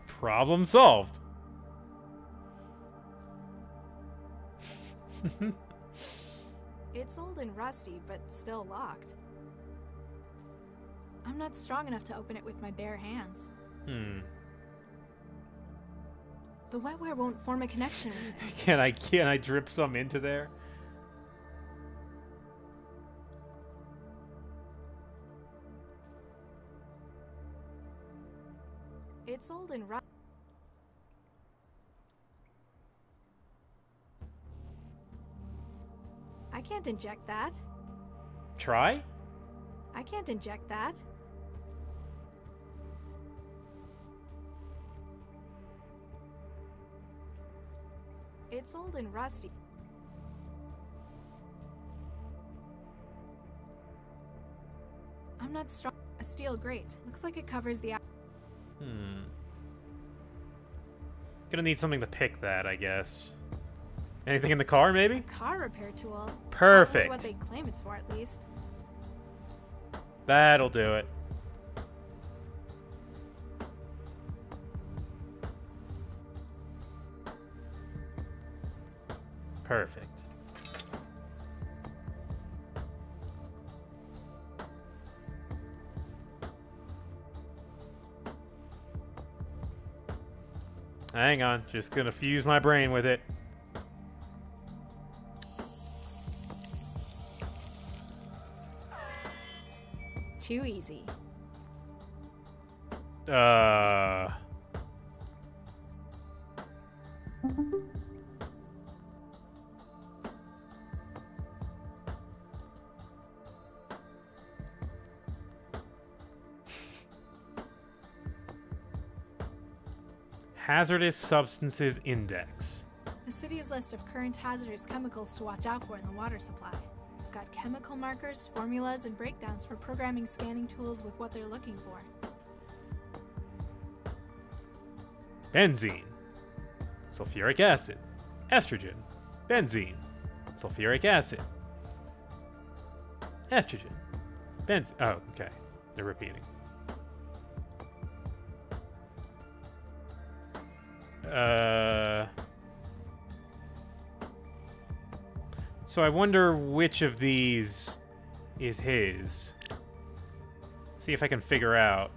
[SPEAKER 1] Problem solved.
[SPEAKER 10] It's old and rusty, but still locked. I'm not strong enough to open it with my bare hands. The wetware won't form a connection with it.
[SPEAKER 1] Can I drip some into there?
[SPEAKER 10] It's old and rusty. I can't inject that.
[SPEAKER 1] Try?
[SPEAKER 10] I can't inject that. It's old and rusty. I'm not strong. A steel grate. Looks like it covers the...
[SPEAKER 1] Gonna need something to pick that, I guess. Anything in the car, maybe?
[SPEAKER 10] Car repair tool.
[SPEAKER 1] Perfect.
[SPEAKER 10] Probably what they claim it's for, at least.
[SPEAKER 1] That'll do it. Perfect. Hang on, just gonna fuse my brain with it.
[SPEAKER 10] Too easy.
[SPEAKER 1] Hazardous Substances Index.
[SPEAKER 10] The city's list of current hazardous chemicals to watch out for in the water supply. It's got chemical markers, formulas, and breakdowns for programming scanning tools with what they're looking for.
[SPEAKER 1] Benzene. Sulfuric acid. Estrogen. Benzene. Sulfuric acid. Estrogen. Benzene. Oh, okay. They're repeating. So I wonder which of these is his. See if I can figure out.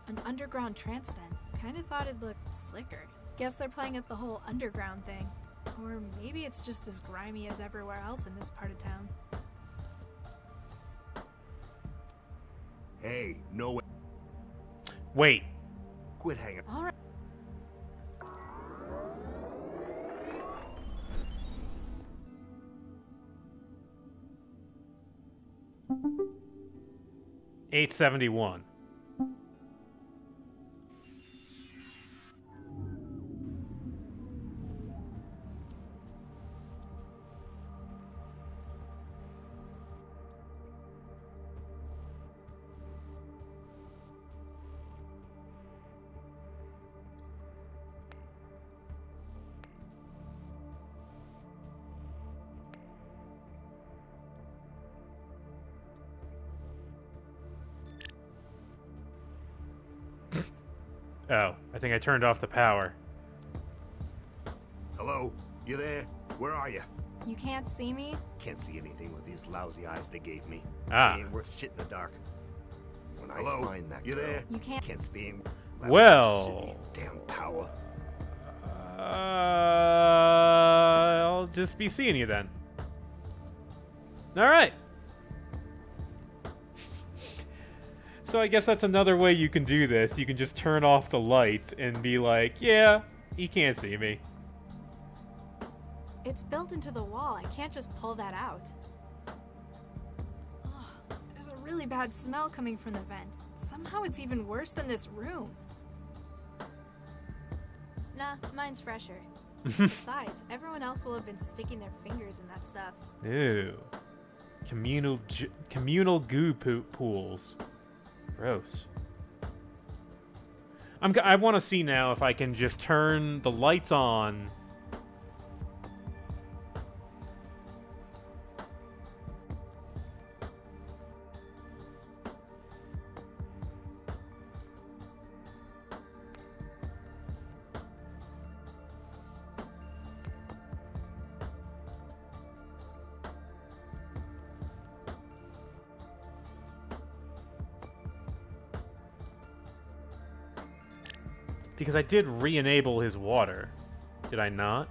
[SPEAKER 10] An underground trance den. Kinda thought it'd look slicker. Guess they're playing up the whole underground thing. Or maybe it's just as grimy as everywhere else in this part of town.
[SPEAKER 11] Hey, no way.
[SPEAKER 1] Wait.
[SPEAKER 11] Quit hanging.
[SPEAKER 10] All right.
[SPEAKER 1] $871. Oh, I think I turned off the power.
[SPEAKER 11] Hello? You there? Where are you?
[SPEAKER 10] You can't see me?
[SPEAKER 11] Can't see anything with these lousy eyes they gave me.
[SPEAKER 1] Ah.
[SPEAKER 11] They ain't worth shit in the dark. When I
[SPEAKER 2] Hello?
[SPEAKER 11] find that
[SPEAKER 10] You
[SPEAKER 11] girl,
[SPEAKER 10] there? You can't-
[SPEAKER 11] can't stand.
[SPEAKER 1] Well.
[SPEAKER 11] Damn power.
[SPEAKER 1] I'll just be seeing you then. Alright. So I guess that's another way you can do this. You can just turn off the lights and be like, yeah, he can't see me.
[SPEAKER 10] It's built into the wall. I can't just pull that out. Ugh, there's a really bad smell coming from the vent. Somehow it's even worse than this room. Nah, mine's fresher. Besides, everyone else will have been sticking their fingers in that stuff.
[SPEAKER 1] Ew. Communal goo pools. Gross. I want to see now if I can just turn the lights on. Because I did re-enable his water. Did I not?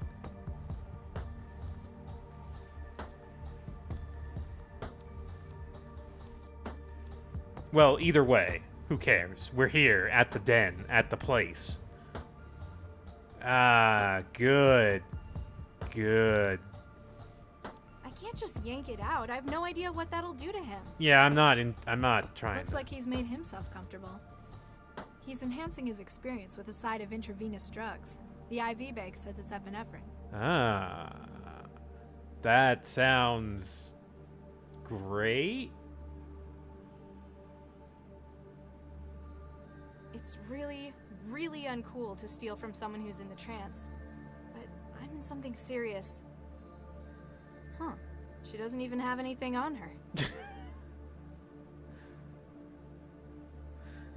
[SPEAKER 1] Well, either way, who cares? We're here, at the den, at the place. Ah, good. Good.
[SPEAKER 10] I can't just yank it out. I have no idea what that'll do to him.
[SPEAKER 1] Yeah, I'm not trying.
[SPEAKER 10] Looks like he's made himself comfortable. He's enhancing his experience with a side of intravenous drugs. The IV bag says it's epinephrine.
[SPEAKER 1] Ah. That sounds great.
[SPEAKER 10] It's really, really uncool to steal from someone who's in the trance. But I'm in something serious. Huh. She doesn't even have anything on her.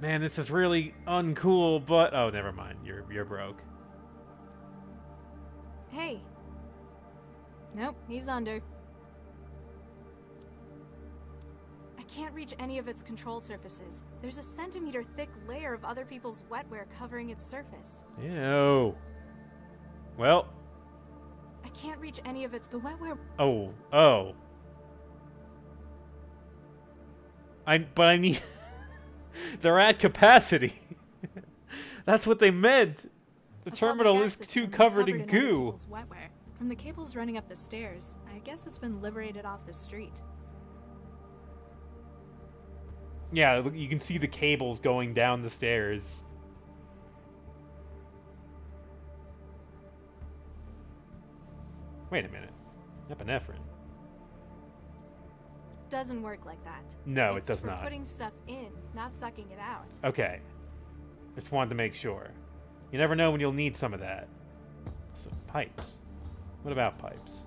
[SPEAKER 1] Man, this is really uncool, but... Oh, never mind. You're broke.
[SPEAKER 10] Hey. Nope, he's under. I can't reach any of its control surfaces. There's a centimeter-thick layer of other people's wetware covering its surface.
[SPEAKER 1] Ew. Well...
[SPEAKER 10] I can't reach any of its... The wetware...
[SPEAKER 1] Oh. But I need... They're at capacity. That's what they meant. The terminal is too covered in goo.
[SPEAKER 10] Wetware. From the cables running up the stairs, I guess it's been liberated off the street.
[SPEAKER 1] Yeah, you can see the cables going down the stairs. Wait a minute. Epinephrine.
[SPEAKER 10] Doesn't work like that.
[SPEAKER 1] No,
[SPEAKER 10] it's
[SPEAKER 1] it does
[SPEAKER 10] for
[SPEAKER 1] not.
[SPEAKER 10] Putting stuff in, not sucking it out.
[SPEAKER 1] Okay. Just wanted to make sure. You never know when you'll need some of that. So, pipes. What about pipes?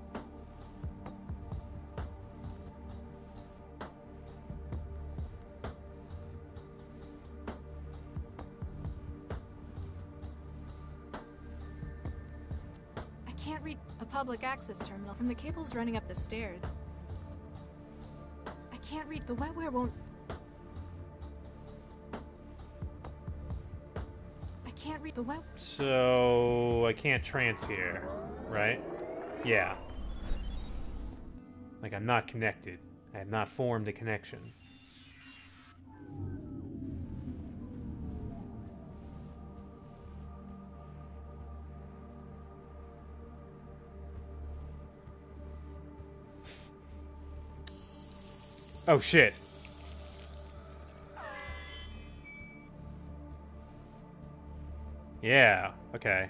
[SPEAKER 10] I can't read a public access terminal from the cables running up the stairs. I can't read. The wetware won't... I can't read the wet...
[SPEAKER 1] So, I can't trance here, right? Yeah. Like, I'm not connected. I have not formed a connection. Oh, shit. Yeah, okay.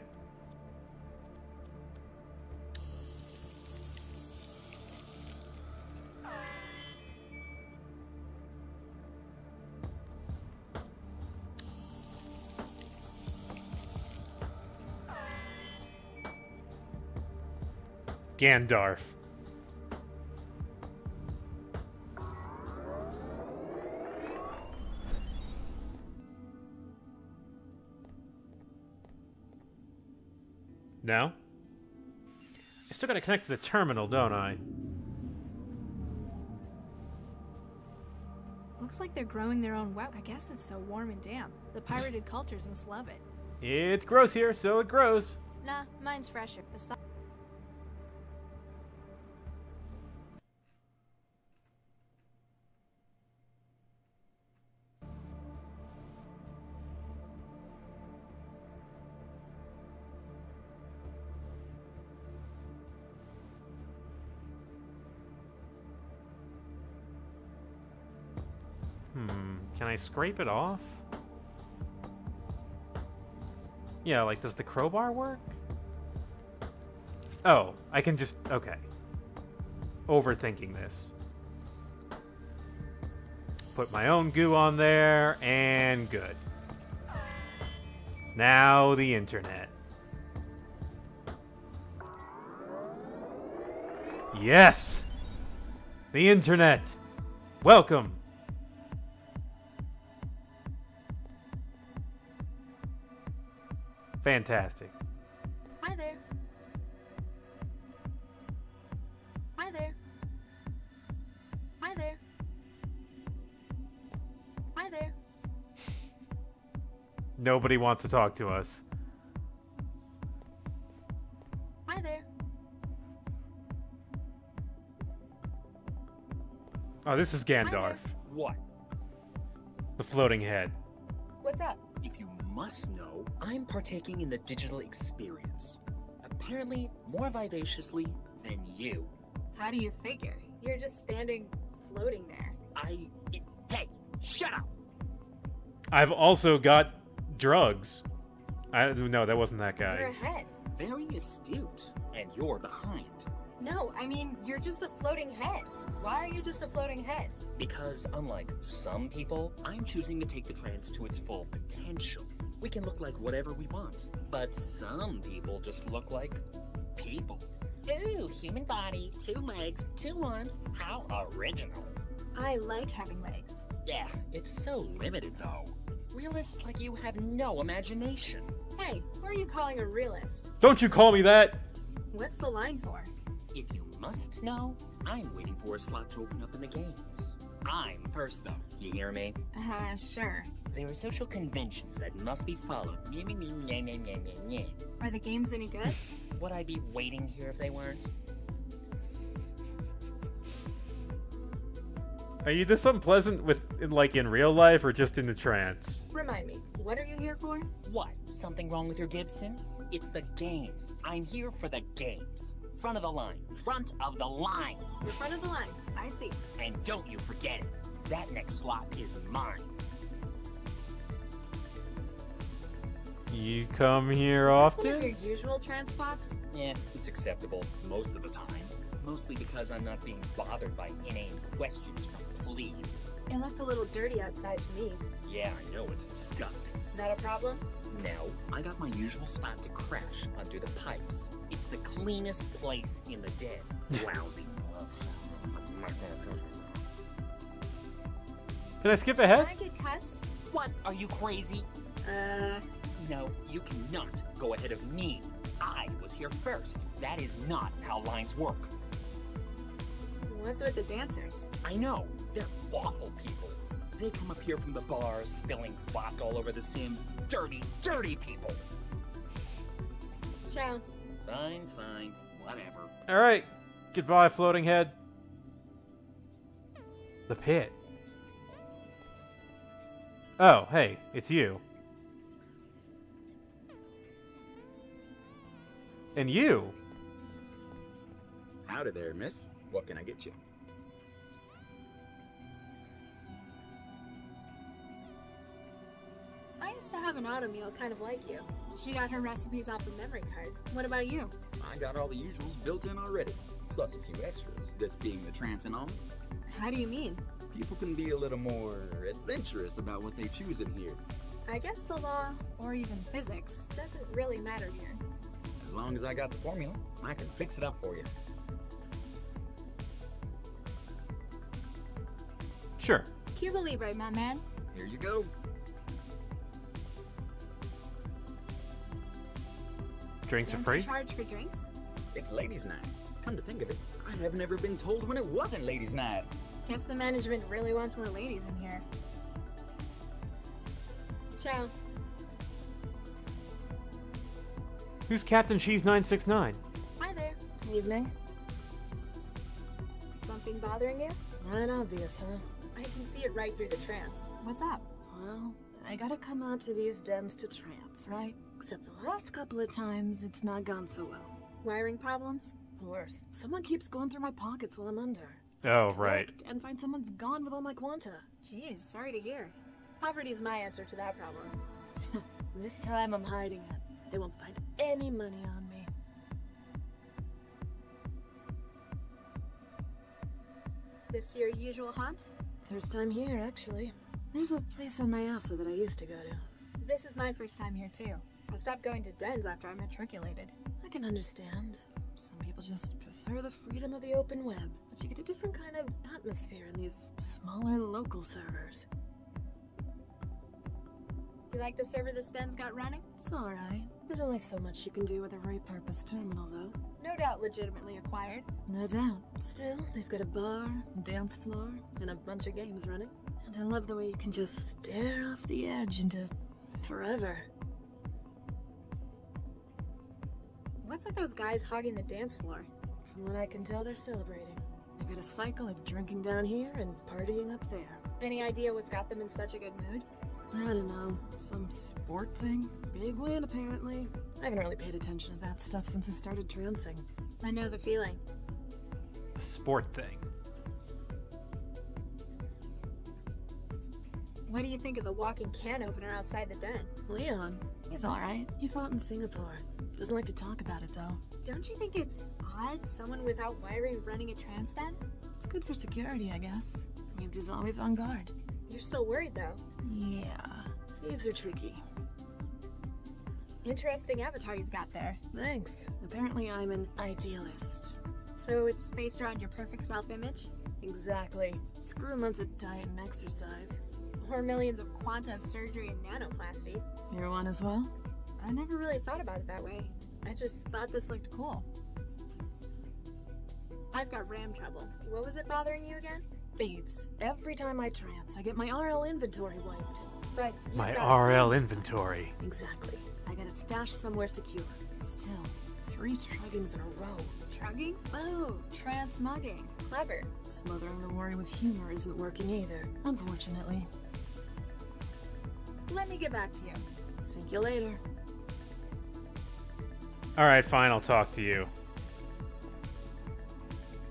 [SPEAKER 1] Gandalf. No? I still gotta connect to the terminal, don't I?
[SPEAKER 10] Looks like they're growing their own wet. I guess it's so warm and damp. The pirated cultures must love it.
[SPEAKER 1] It's gross here, so it grows.
[SPEAKER 10] Nah, mine's fresher.
[SPEAKER 1] Can I scrape it off? Yeah, like, does the crowbar work? Oh, I can just... Okay. Overthinking this. Put my own goo on there, and good. Now the internet. Yes! The internet! Welcome! Fantastic.
[SPEAKER 10] Hi there. Hi there. Hi there. Hi there.
[SPEAKER 1] Nobody wants to talk to us.
[SPEAKER 10] Hi there.
[SPEAKER 1] Oh, this is Gandalf.
[SPEAKER 7] What?
[SPEAKER 1] The floating head.
[SPEAKER 10] What's up?
[SPEAKER 12] If you must know, I'm partaking in the digital experience. Apparently, more vivaciously than you.
[SPEAKER 10] How do you figure? You're just standing, floating there.
[SPEAKER 12] Hey, shut up!
[SPEAKER 1] I've also got drugs. No, that wasn't that guy.
[SPEAKER 10] You're ahead.
[SPEAKER 12] Very astute. And you're behind.
[SPEAKER 10] No, I mean, you're just a floating head.
[SPEAKER 12] Why are you just a floating head? Because unlike some people, I'm choosing to take the trance to its full potential. We can look like whatever we want, but some people just look like people. Ooh, human body, 2 legs, 2 arms, how original.
[SPEAKER 10] I like having legs.
[SPEAKER 12] Yeah, it's so limited though. Realists like you have no imagination.
[SPEAKER 10] Hey, who are you calling a realist?
[SPEAKER 1] Don't you call me that!
[SPEAKER 10] What's the line for?
[SPEAKER 12] If you must know, I'm waiting for a slot to open up in the games. I'm first though, you hear me?
[SPEAKER 10] Sure.
[SPEAKER 12] There are social conventions that must be followed.
[SPEAKER 10] Are the games any good?
[SPEAKER 12] Would I be waiting here if they weren't?
[SPEAKER 1] Are you this unpleasant in real life or just in the trance?
[SPEAKER 10] Remind me, what are you here for?
[SPEAKER 12] What? Something wrong with your Gibson? It's the games. I'm here for the games. Front of the line. Front of the line.
[SPEAKER 10] You're front of the line. I see.
[SPEAKER 12] And don't you forget it. That next slot is mine.
[SPEAKER 1] You come here
[SPEAKER 10] Is
[SPEAKER 1] often?
[SPEAKER 10] this one of your usual trance spots?
[SPEAKER 12] Yeah, it's acceptable most of the time. Mostly because I'm not being bothered by inane questions from plebes.
[SPEAKER 10] It looked a little dirty outside to me.
[SPEAKER 12] Yeah, I know, it's disgusting.
[SPEAKER 10] That a problem?
[SPEAKER 12] No, I got my usual spot to crash under the pipes. It's the cleanest place in the den. Lousy.
[SPEAKER 1] Can I skip ahead?
[SPEAKER 10] Can I get cuts?
[SPEAKER 12] What? Are you crazy? No, you cannot go ahead of me. I was here first. That is not how lines work.
[SPEAKER 10] What's with the dancers?
[SPEAKER 12] I know. They're awful people. They come up here from the bars, spilling vodka all over the sim. Dirty, dirty people.
[SPEAKER 10] Ciao.
[SPEAKER 12] Fine, fine. Whatever.
[SPEAKER 1] Alright. Goodbye, floating head. The pit. Oh, hey, it's you. And you.
[SPEAKER 13] Howdy there, miss. What can I get you?
[SPEAKER 10] I used to have an auto meal kind of like you. She got her recipes off a memory card. What about you?
[SPEAKER 13] I got all the usuals built in already, plus a few extras, this being the trance and all.
[SPEAKER 10] How do you mean?
[SPEAKER 13] People can be a little more adventurous about what they choose in here.
[SPEAKER 10] I guess the law, or even physics, doesn't really matter here.
[SPEAKER 13] As long as I got the formula, I can fix it up for you.
[SPEAKER 1] Sure.
[SPEAKER 10] Cuba Libre, my man.
[SPEAKER 13] Here you go.
[SPEAKER 1] Drinks are
[SPEAKER 10] Don't
[SPEAKER 1] free?
[SPEAKER 10] you charge for drinks?
[SPEAKER 13] It's ladies' night. Come to think of it, I have never been told when it wasn't ladies' night.
[SPEAKER 10] Guess the management really wants more ladies in here. Ciao.
[SPEAKER 1] Who's Captain Cheese 969?
[SPEAKER 10] Hi there.
[SPEAKER 6] Evening.
[SPEAKER 10] Something bothering you?
[SPEAKER 6] Not obvious, huh?
[SPEAKER 10] I can see it right through the trance. What's up?
[SPEAKER 6] Well, I gotta come out to these dens to trance, right? Except the last couple of times, it's not gone so well.
[SPEAKER 10] Wiring problems?
[SPEAKER 6] Worse, someone keeps going through my pockets while I'm under.
[SPEAKER 1] Oh, right.
[SPEAKER 6] And find someone's gone with all my quanta.
[SPEAKER 10] Jeez, sorry to hear. Poverty's my answer to that problem.
[SPEAKER 6] This time I'm hiding it. They won't find any money on me.
[SPEAKER 10] This your usual haunt?
[SPEAKER 6] First time here, actually. There's a place in Nyasa that I used to go to.
[SPEAKER 10] This is my first time here, too. I stopped going to dens after I matriculated.
[SPEAKER 6] I can understand. Some people just prefer the freedom of the open web, but you get a different kind of atmosphere in these smaller local servers.
[SPEAKER 10] You like the server this den's got running?
[SPEAKER 6] It's alright. There's only so much you can do with a repurposed terminal, though.
[SPEAKER 10] No doubt legitimately acquired.
[SPEAKER 6] No doubt. Still, they've got a bar, dance floor, and a bunch of games running. And I love the way you can just stare off the edge into forever.
[SPEAKER 10] What's with those guys hogging the dance floor?
[SPEAKER 6] From what I can tell, they're celebrating. They've got a cycle of drinking down here and partying up there.
[SPEAKER 10] Any idea what's got them in such a good mood?
[SPEAKER 6] I don't know. Some sport thing? Big win, apparently. I haven't really paid attention to that stuff since I started trancing.
[SPEAKER 10] I know the feeling.
[SPEAKER 1] A sport thing.
[SPEAKER 10] What do you think of the walking can opener outside the den?
[SPEAKER 6] Leon, he's alright. He fought in Singapore. Doesn't like to talk about it, though.
[SPEAKER 10] Don't you think it's odd, someone without wiring running a trance den?
[SPEAKER 6] It's good for security, I guess. Means he's always on guard.
[SPEAKER 10] You're still worried, though.
[SPEAKER 6] Yeah, thieves are tricky.
[SPEAKER 10] Interesting avatar you've got there.
[SPEAKER 6] Thanks. Apparently I'm an idealist.
[SPEAKER 10] So it's based around your perfect self-image?
[SPEAKER 6] Exactly. Screw months of diet and exercise.
[SPEAKER 10] Or millions of quanta of surgery and nanoplasty.
[SPEAKER 6] You're one as well?
[SPEAKER 10] I never really thought about it that way. I just thought this looked cool. I've got RAM trouble. What was it bothering you again?
[SPEAKER 6] Thieves. Every time I trance, I get my RL inventory wiped.
[SPEAKER 10] But
[SPEAKER 1] my RL inventory.
[SPEAKER 6] Exactly. I got it stashed somewhere secure. Still, 3 truggings in a row.
[SPEAKER 10] Trugging? Oh, transmugging. Clever.
[SPEAKER 6] Smothering the worry with humor isn't working either, unfortunately.
[SPEAKER 10] Let me get back to you.
[SPEAKER 6] See you later.
[SPEAKER 1] Alright, fine, I'll talk to you.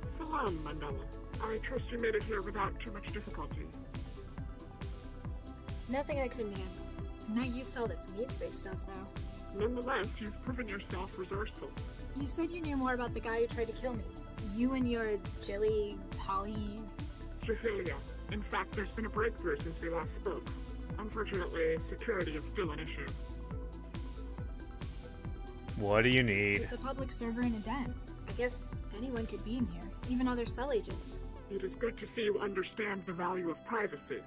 [SPEAKER 4] Salam, Mandela. I trust you made it here without too much difficulty.
[SPEAKER 10] Nothing I couldn't handle. I'm not used to all this meat space stuff, though.
[SPEAKER 4] Nonetheless, you've proven yourself resourceful.
[SPEAKER 10] You said you knew more about the guy who tried to kill me. You and your Jilly, Holly...
[SPEAKER 4] Jahilia. In fact, there's been a breakthrough since we last spoke. Unfortunately, security is still an issue.
[SPEAKER 1] What do you need?
[SPEAKER 10] It's a public server in a den. I guess anyone could be in here, even other cell agents.
[SPEAKER 4] It is good to see you understand the value of privacy.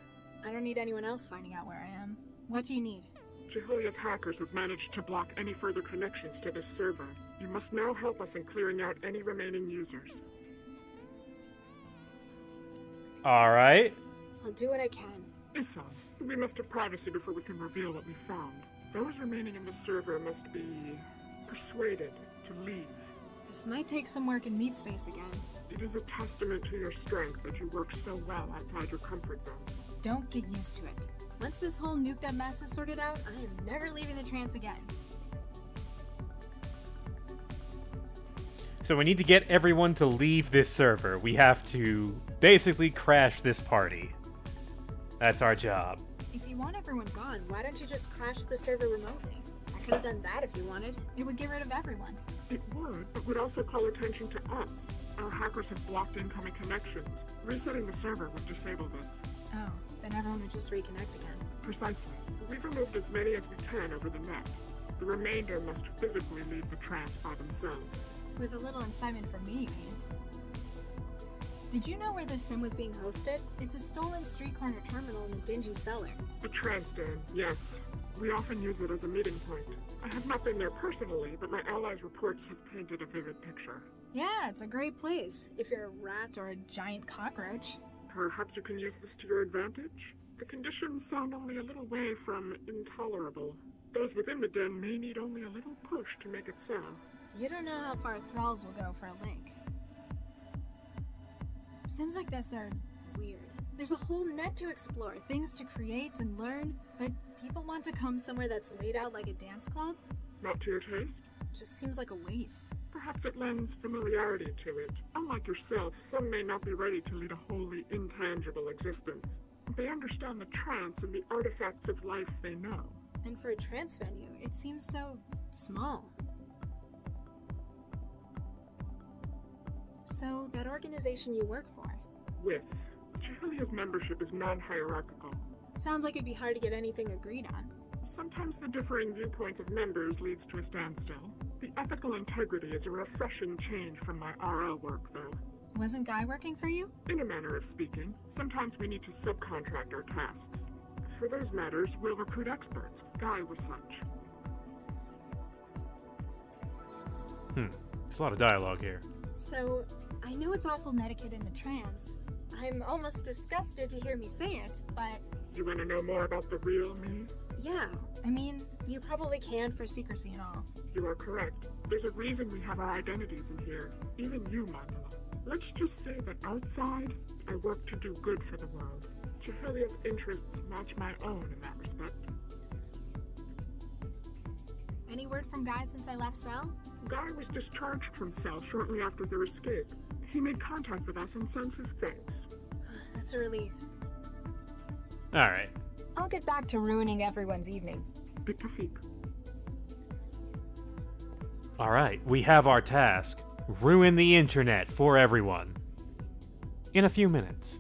[SPEAKER 10] I don't need anyone else finding out where I am. What do you need?
[SPEAKER 4] Jahilia's hackers have managed to block any further connections to this server. You must now help us in clearing out any remaining users.
[SPEAKER 1] Alright.
[SPEAKER 10] I'll do what I can.
[SPEAKER 4] Isan, we must have privacy before we can reveal what we found. Those remaining in the server must be persuaded to leave.
[SPEAKER 10] This might take some work in meat space again.
[SPEAKER 4] It is a testament to your strength that you work so well outside your comfort zone.
[SPEAKER 10] Don't get used to it. Once this whole nuked up mess is sorted out, I am never leaving the trance again.
[SPEAKER 1] So we need to get everyone to leave this server. We have to basically crash this party. That's our job.
[SPEAKER 10] If you want everyone gone, why don't you just crash the server remotely? I could have done that if you wanted. It would get rid of everyone.
[SPEAKER 4] It would, but would also call attention to us. Our hackers have blocked incoming connections. Resetting the server would disable this.
[SPEAKER 10] Oh, then everyone would just reconnect again.
[SPEAKER 4] Precisely. We've removed as many as we can over the net. The remainder must physically leave the trance by themselves.
[SPEAKER 10] With a little incitement from me, you mean? Did you know where this sim was being hosted? It's a stolen street corner terminal in a dingy cellar.
[SPEAKER 4] The trance den, yes. We often use it as a meeting point. I have not been there personally, but my allies' reports have painted a vivid picture.
[SPEAKER 10] Yeah, it's a great place, if you're a rat or a giant cockroach.
[SPEAKER 4] Perhaps you can use this to your advantage? The conditions sound only a little way from intolerable. Those within the den may need only a little push to make it so.
[SPEAKER 10] You don't know how far thralls will go for a link. Sims like this are weird. There's a whole net to explore, things to create and learn, but people want to come somewhere that's laid out like a dance club?
[SPEAKER 4] Not to your taste?
[SPEAKER 10] Just seems like a waste.
[SPEAKER 4] Perhaps it lends familiarity to it. Unlike yourself, some may not be ready to lead a wholly intangible existence. They understand the trance and the artifacts of life they know.
[SPEAKER 10] And for a trance venue, it seems so small. So, that organization you work for?
[SPEAKER 4] With. Jahilia's membership is non-hierarchical.
[SPEAKER 10] Sounds like it'd be hard to get anything agreed on.
[SPEAKER 4] Sometimes the differing viewpoints of members leads to a standstill. The ethical integrity is a refreshing change from my RL work, though.
[SPEAKER 10] Wasn't Guy working for you?
[SPEAKER 4] In a manner of speaking. Sometimes we need to subcontract our tasks. For those matters, we'll recruit experts. Guy was such.
[SPEAKER 1] There's a lot of dialogue here.
[SPEAKER 10] So, I know it's awful netiquette in the trance. I'm almost disgusted to hear me say it, but...
[SPEAKER 4] You want to know more about the real me?
[SPEAKER 10] Yeah, I mean, you probably can for secrecy and all.
[SPEAKER 4] You are correct. There's a reason we have our identities in here. Even you, Mandela. Let's just say that outside, I work to do good for the world. Jahilia's interests match my own in that respect.
[SPEAKER 10] Any word from Guy since I left Cell?
[SPEAKER 4] Guy was discharged from Cell shortly after their escape. He made contact with us and sends his thanks.
[SPEAKER 10] That's a relief.
[SPEAKER 1] Alright.
[SPEAKER 10] I'll get back to ruining everyone's evening.
[SPEAKER 4] Bitafik.
[SPEAKER 1] Alright, we have our task. Ruin the internet for everyone. in a few minutes.